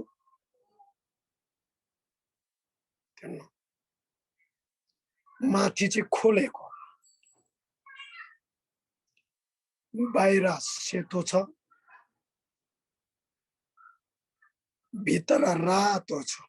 माथि चाहिँ खोलेको। बाहिर सेतो छ, भित्र रातो छ।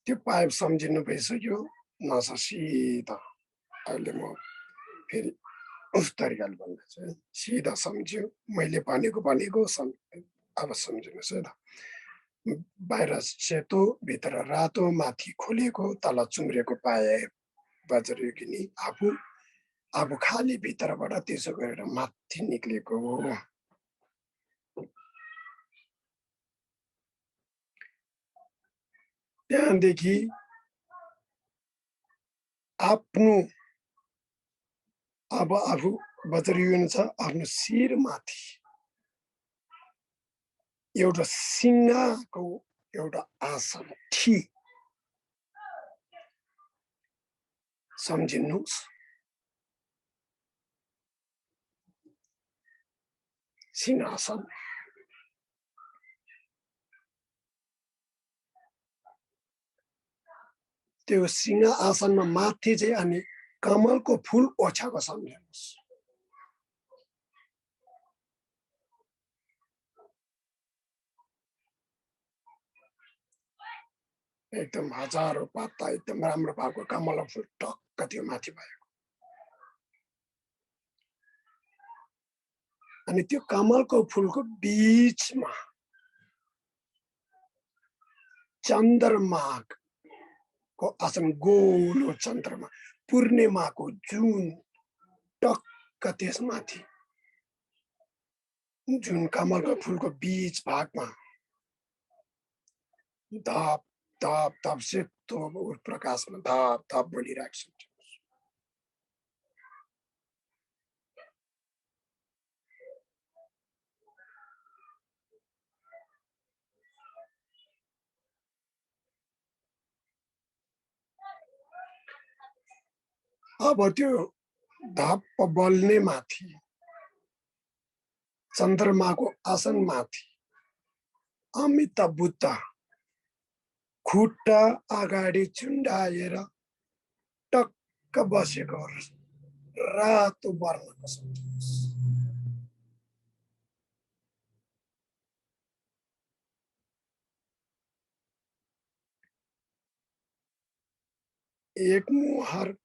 त्यो पाइप सम्झिनु भइसक्यो, नसा सिधा। अहिले म फेरि उस तरिकाले भन्दैछु, सिधा सम्झ्यो। मैले भनेको अब सम्झिनुहोस् है त। बाहिर सेतो, भित्र रातो, माथि खोलेको, तल चुम्रेको पाए बज्रयोगिनी आफू खाली भित्रबाट त्यसो गरेर माथि निक्लेको हो। त्यहाँदेखि आफ्नो अब आफू वज्रयोगिनी छ, आफ्नो शिर माथि एउटा सिंहको एउटा आसन ठीक सम्झिनुहोस्। सिंहासन। त्यो सिंह आसनमा माथि चाहिँ अनि कमलको फूल ओछ्याएको सम्झिनुहोस्। एकदम हजारौं पत्ता एकदम राम्रो भएको कमलको फूल टक्क त्यो माथि भएको। अनि त्यो कमलको फूलको बीचमा चन्द्रमाको आसन, गोलो चन्द्रमा, पूर्णिमाको जुन टक्क त्यसमाथि, जुन कमलको फूलको बीच भागमा धप धप धप सेतो प्रकाशमा धप धप बोलिरहेको छ। अब त्यो धप बल्ने माथि चन्द्रमाको आसन माथि अमिताभ बुद्ध खुट्टा अगाडि चुन्डाएर टक्क बसेको रातो वर्णको सम्झिनुहोस्। एक मुहार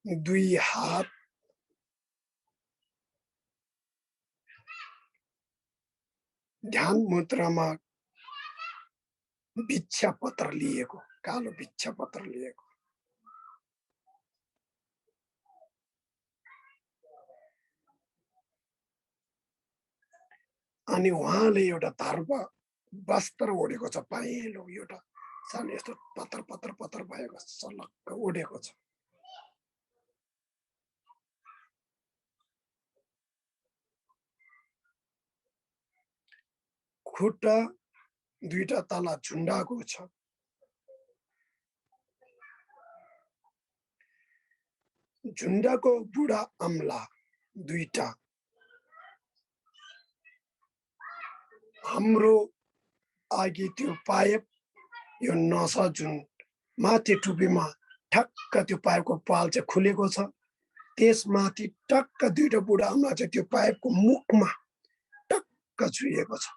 दुई हात ध्यान मुद्रामा भिक्षा पत्र लिएको, कालो भिक्षा पत्र लिएको। अनि उहाँले एउटा धर्म वस्त्र ओढेको छ, पहेँलो एउटा सानो यस्तो पत्र पत्र पत्र भएको सलक्क ओढेको छ। खुट्टा दुईटा तला झुन्डाको छ। झुन्डाको बुढा अम्ला दुईटा हाम्रो अघि त्यो पाइप यो नसा जुन माथि टुपीमा ठक्क त्यो पाइपको पाल चाहिँ खुलेको छ, त्यसमाथि टक्क दुईटा बुढा अम्ला चाहिँ त्यो पाइपको मुखमा टक्क छुइएको छ।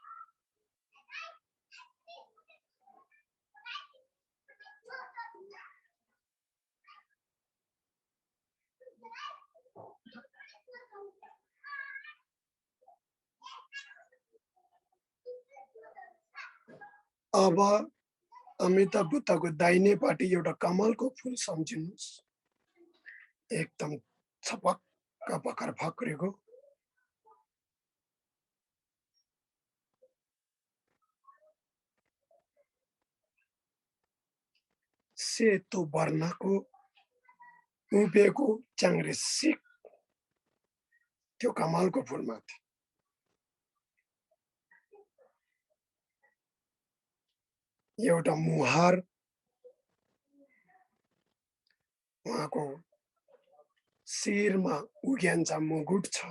अब अमिताभ बुद्धको दाहिनेपट्टि एउटा कमलको फुल सम्झिनुहोस्, एकदम छपक्क भर्खर फक्रेको। सेतो वर्णको उभिएको च्याङ्रे सिक त्यो कमलको फुलमाथि। एउटा मुहार उहाँको शिरमा उज्यान्छ मुकुट छ।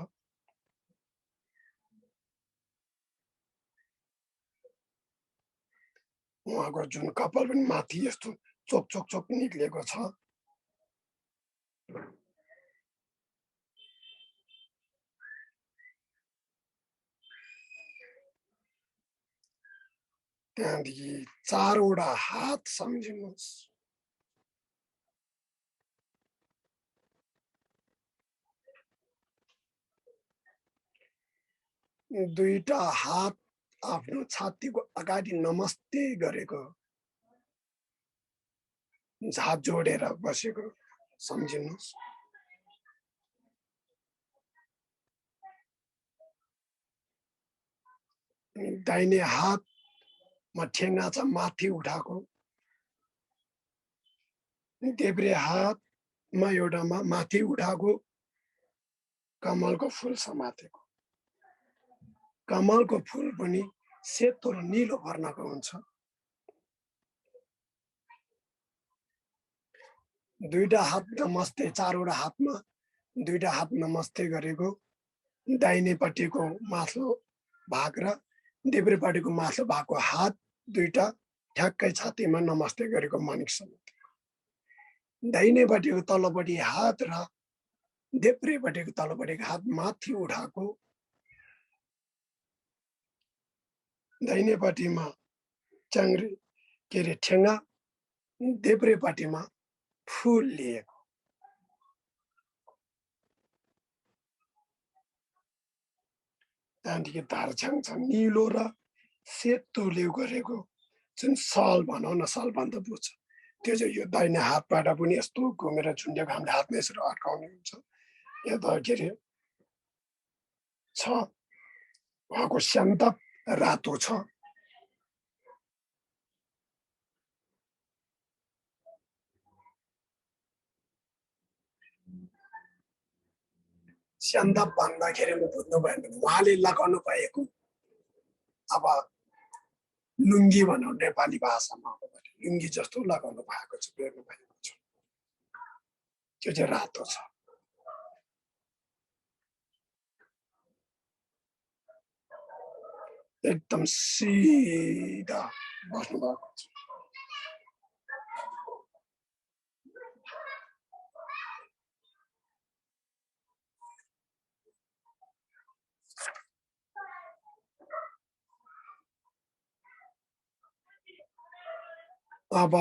उहाँको जुन कपाल पनि माथि यस्तो चोक चोक चोक निक्लेको छ। त्यहाँदेखि चारवटा हात सम्झिनुहोस्। दुईटा हात आफ्नो छातीको अगाडि नमस्ते गरेको, झात जोडेर बसेको सम्झिनुहोस्। दाहिने हातमा ठेङ्गा छ माथि उठाएको, देब्रे हातमा एउटामा माथि उठाएको कमलको फुल समातेको। कमलको फुल पनि सेतो र निलो वर्णको हुन्छ। दुईटा हात नमस्ते, चारवटा हातमा दुईटा हात नमस्ते गरेको, दाहिनेपट्टिको माथिल्लो भाग र देब्रेपट्टिको माथिल्लो भागको हात दुईटा ठ्याक्कै छातीमा नमस्ते गरेको मानिक समातेको। दाहिनेपट्टिको तल्लोपट्टि हात र देब्रेपट्टिको तल्लोपट्टिको हात माथि उठाएको, दाहिनेपट्टिमा च्याङ्रे के अरे ठेङ्गा, देब्रेपट्टिमा फुल लिएको। त्यहाँदेखि धारछाङ छ निलो र सेतोले गरेको, जुन सल भनौँ न, सल भन्दा बुझ्छ, त्यो चाहिँ यो दाहिने हातबाट पनि यस्तो घुमेर झुन्डेको हामीले हातमा यसरी अड्काउने हुन्छ। यो त के अरे छ। उहाँको शान्त रातो छ। शान्त भन्दाखेरि म बुझ्नु भएन भने उहाँले लगाउनु भएको अब लुङ्गी भनौँ नेपाली भाषामा लुङ्गी जस्तो लगाउनु भएको छ, बेर्नु भएको छ, त्यो चाहिँ रातो छ। एकदम सिधा बस्नु भएको छ। अब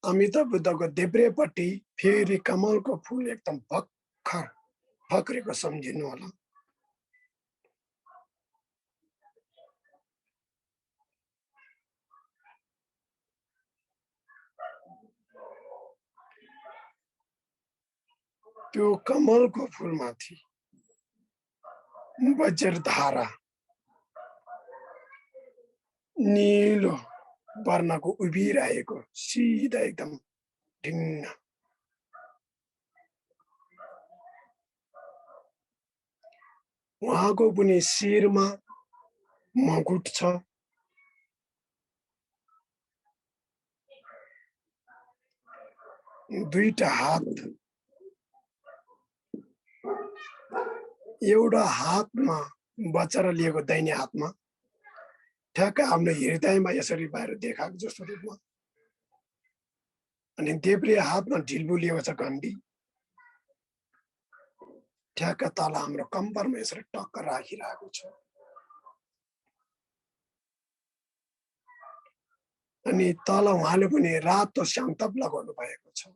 अमिताभ बुद्धको देब्रेपट्टि फेरि कमलको फुल एकदम भर्खर फक्रेको सम्झिनु होला। त्यो कमलको फुलमाथि वज्रधारा नीलो वर्णको उभिरहेको सिधा एकदम ढिङ्ग। उहाँको पनि शिरमा मकुट छ, दुईटा हात, एउटा हातमा बचरा लिएको दाहिने हातमा ठ्याक्क आफ्नो हृदयमा यसरी बाहिर देखाएको जस्तो रूपमा, अनि देब्रे हातमा ढिल्बु लिएको छ घण्टी, ठ्याक्क तल हाम्रो कम्परमा यसरी टक्क राखिरहेको छ। अनि तल उहाँले पनि रातो शान्तप लगाउनु भएको छ।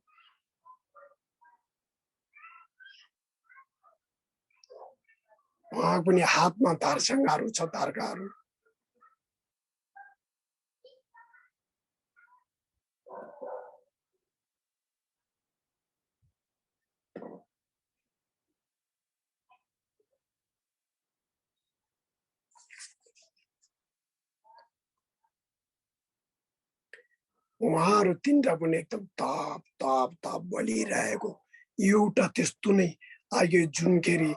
उहाँको पनि हातमा धारसङ्गाहरू छ, धारकाहरू। उहाँहरू तिनवटा पनि एकदम ताप ताप ताप बलिरहेको, एउटा त्यस्तो नै आगे जुनकेरी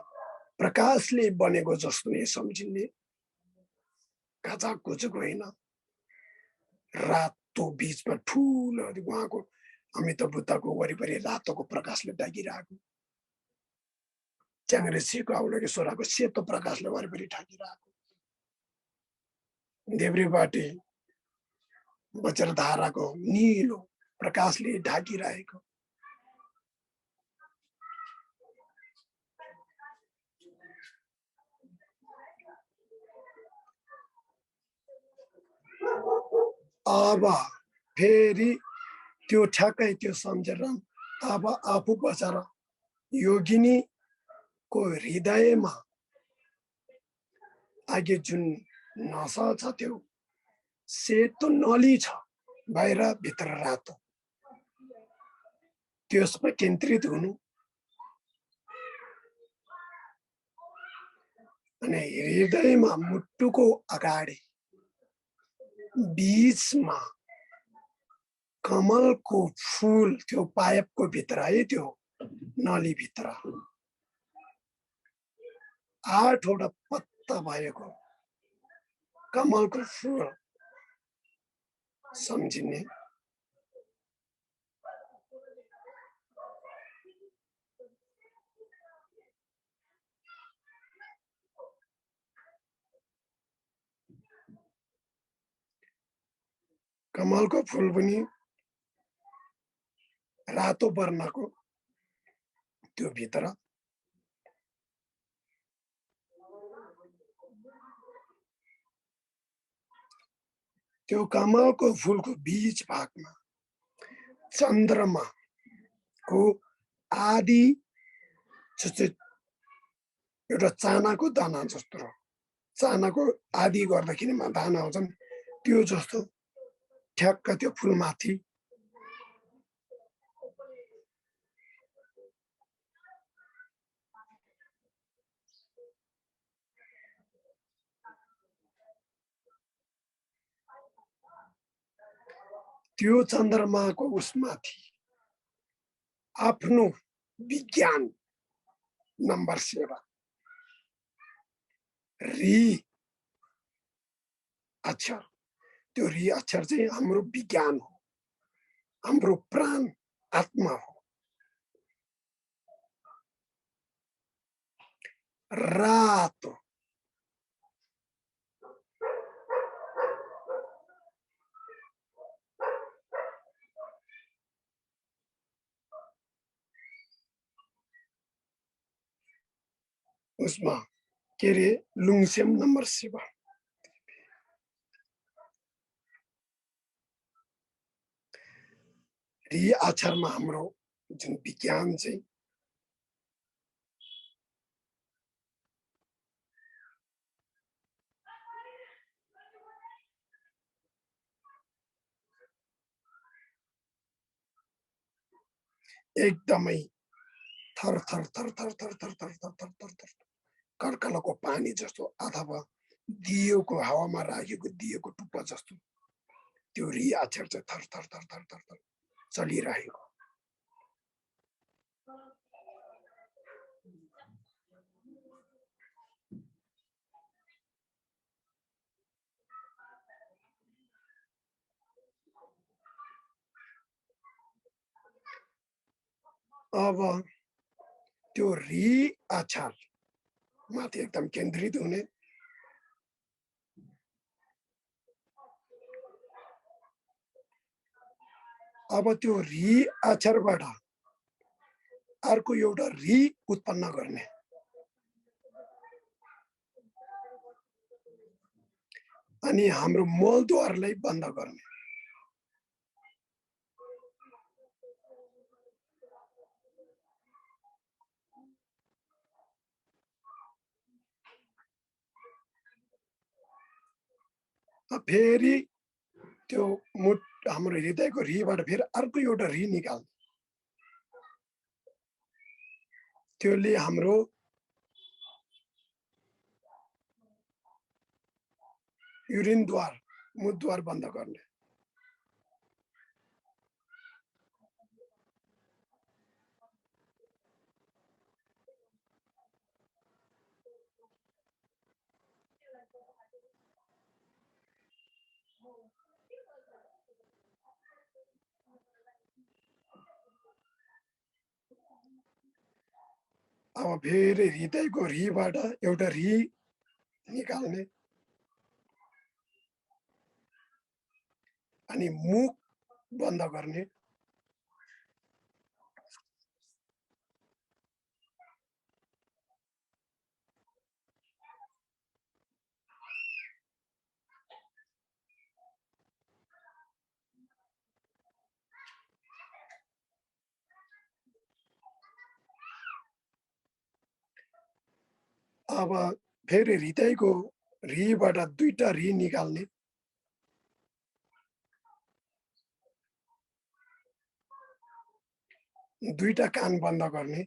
प्रकाशले बनेको जस्तो नै सम्झिने, काचा कुचुक होइन, रातो बीचमा ठुलो उहाँको अमिताभ बुद्धको वरिपरि रातोको प्रकाशले ढाकिरहेको, च्याङ्रे सिको आउलेको सोराको सेतो प्रकाशले वरिपरि ढाकिरहेको, देब्रेबाटे वज्रधाराको नीलो प्रकाशले ढाकिरहेको। अब फेरि त्यो ठ्याक्कै त्यो सम्झेर अब आफू बसेर योगिनीको हृदयमा आगे जुन नसा छ त्यो सेतो नली छ, बाहिर भित्र रातो, त्यसमा केन्द्रित हुनु, अनि हृदयमा मुटुको अगाडि बीचमा कमलको फूल, त्यो पाइपको भित्र है, त्यो नली भित्र 8वटा पत्ता भएको कमलको फूल सम्झिने। कमलको फूल पनि रातो वर्णको, त्यो भित्र त्यो कमलको फूलको बीच भागमा चन्द्रमाको आदि जस्तै एउटा चानाको दाना जस्तो, चानाको आदि गर्दाखेरि दाना आउँछन् त्यो जस्तो ठ्याक्क त्यो फुलमाथि त्यो चन्द्रमाको उसमाथि आफ्नो विज्ञान नम्बर 7 री अक्षर, त्यो री अक्षर चाहिँ हाम्रो विज्ञान हो, हाम्रो प्राण आत्मा हो। रातो उसमा के अरे लुङसेम नम्बर 7 री अक्षरमा हाम्रो जुन विज्ञान चाहिँ एकदमै थर थर थर थर थर थर थर थर थर थर थर कर्कलको पानी जस्तो अथवा दियोको हावामा राखेको दियोको टुप्पा जस्तो त्यो री अक्षर चाहिँ थर थर थर थर थर थर चलिरहेको। अब त्यो री अक्षर माथि एकदम केन्द्रित हुने, अब त्यो री अक्षरबाट अर्को एउटा री उत्पन्न गर्ने, अनि हाम्रो मलद्वारलाई बन्द गर्ने। फेरि त्यो मुट हाम्रो हृदयको रीबाट फेरि अर्को एउटा री निकाल्ने, त्यसले हाम्रो युरिन द्वार मुखद्वार बन्द गर्ने। अब फेरि हृदयको रीबाट एउटा री निकाल्ने, अनि मुख बन्द गर्ने। अब फेरि हृदयको रीबाट दुईटा री निकाल्ने, दुईटा कान बन्द गर्ने,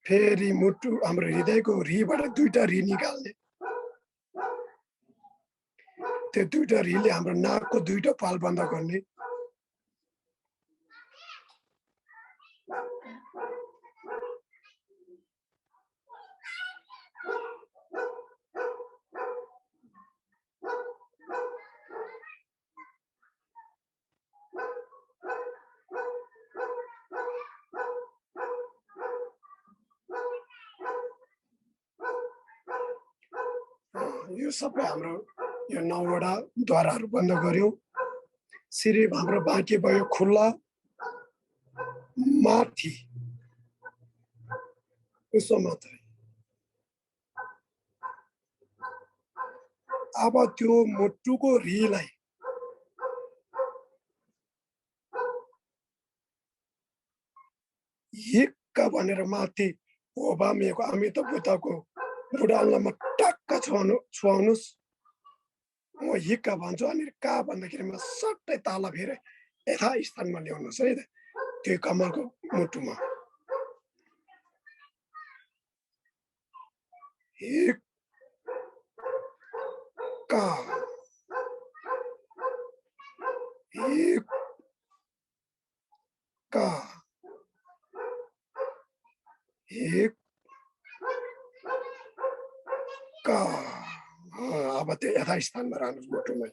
फेरि मुटु हाम्रो हृदयको रीबाट दुईटा री निकाल्ने, त्यो दुईटा रीले हाम्रो नाकको दुईटा पाल बन्द गर्ने, यो सबै हाम्रो यो 9वटा द्वारहरू बन्द गर्यौं। शरीर हाम्रो बाँकी भयो खुल्ला माथि उसो मात्रै। अब त्यो मुटुको रीलाई हिक्क भनेर माथि ओबामेको अमिताभ बुद्धको बुढाल्लामा टक्क छुवाउनुस्। म हिक्क भन्छु, अनि का भन्दाखेरि सट्टै ताला फेरि यथा स्थानमा ल्याउनुहोस् है त। त्यो कमलको मुटुमा एक का एक का एक का अब त्यो यथास्थानमा रहनुहोस् मुटुमै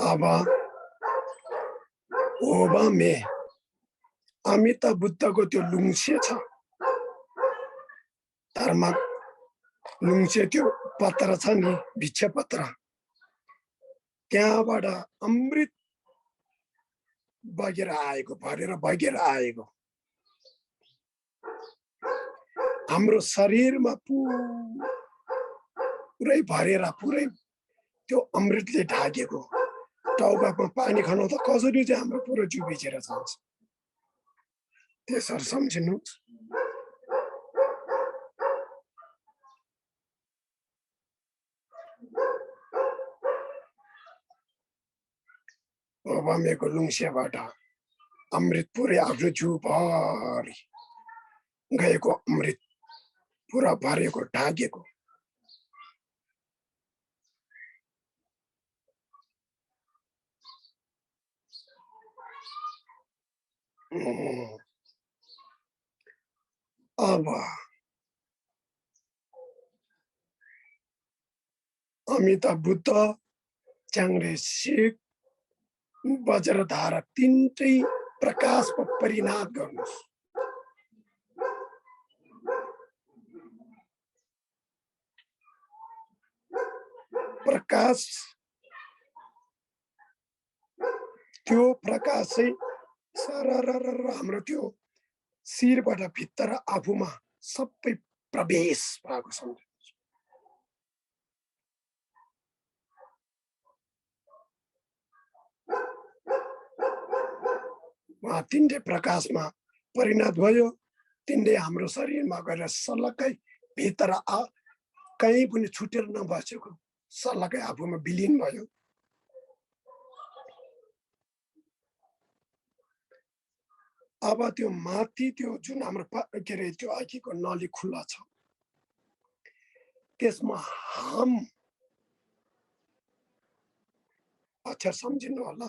अब ओबा मे अमिताभ बुद्धको त्यो लुङ्से छ धर्म लुङ्से त्यो पत्र छ नि भिक्ष पत्र त्यहाँबाट अमृत बगेर आएको भरेर बगेर आएको हाम्रो शरीरमा पुरै भरेर पुरै त्यो अमृतले ढाकेको टाउकामा पानी खानु त कसरी चाहिँ हाम्रो पुरो जिउ भिजेर जान्छ त्यसरी सम्झिनुहोस् ओबामेको लुङ्सेबाट अमृत पुरै आफ्नो जिउभरि गएको अमृत पुरा भरेको ढाकेको अब अमिताभ बुद्ध च्याङ्रे सिख वज्रधारा तीनटै प्रकाशमा परिणत गर्नुहोस् प्रकाश त्यो प्रकाश चाहिँ सरररर हाम्रो त्यो शिरबाट भित्र आफूमा सबै प्रवेश भएको सम्झ तिनटै प्रकाशमा परिणत भयो तिनटै हाम्रो शरीरमा गएर सलक्कै भित्र कहीँ पनि छुटेर नबसेको सलक्कै आफूमा विलिन भयो अब त्यो माथि त्यो जुन हाम्रो के अरे त्यो आँखीको नली खुल्ला छ त्यसमा हम अक्षर सम्झिनु होला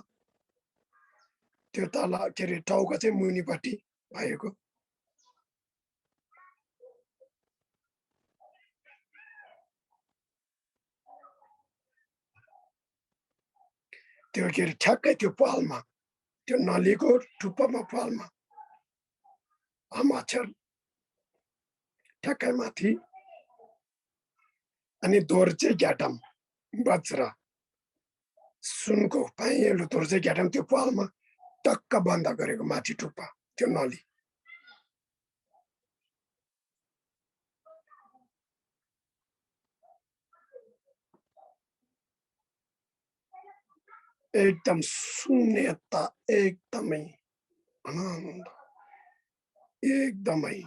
त्यो तल के अरे टाउका चाहिँ मुनिपट्टि भएको त्यो के अरे ठ्याक्कै त्यो पालमा त्यो नलीको टुप्पामा पालमा हम अक्षर ठ्याक्कै माथि अनि दोर्जे ग्याटम वज्र सुनको पाइलो दोर्जे ग्याटम त्यो पालमा टक्क बन्द गरेको माथि टुप्पा त्यो नली एकदम शून्यता एकदमै आनन्द एकदमै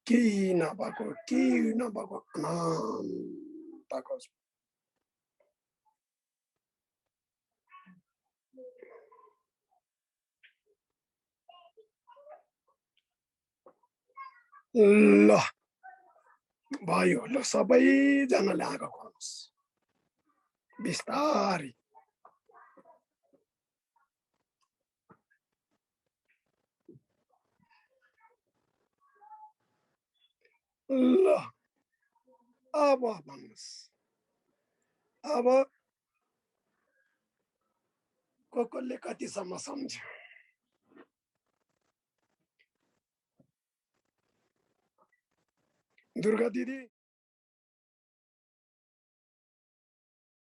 केही नभएको आनन्दको ल भयो ल सबैजनाले आँखा खोल्नुहोस् बिस्तारै ल अब भन्नुहोस् अब कसले कतिसम्म सम्झ्यो दुर्गा दिदी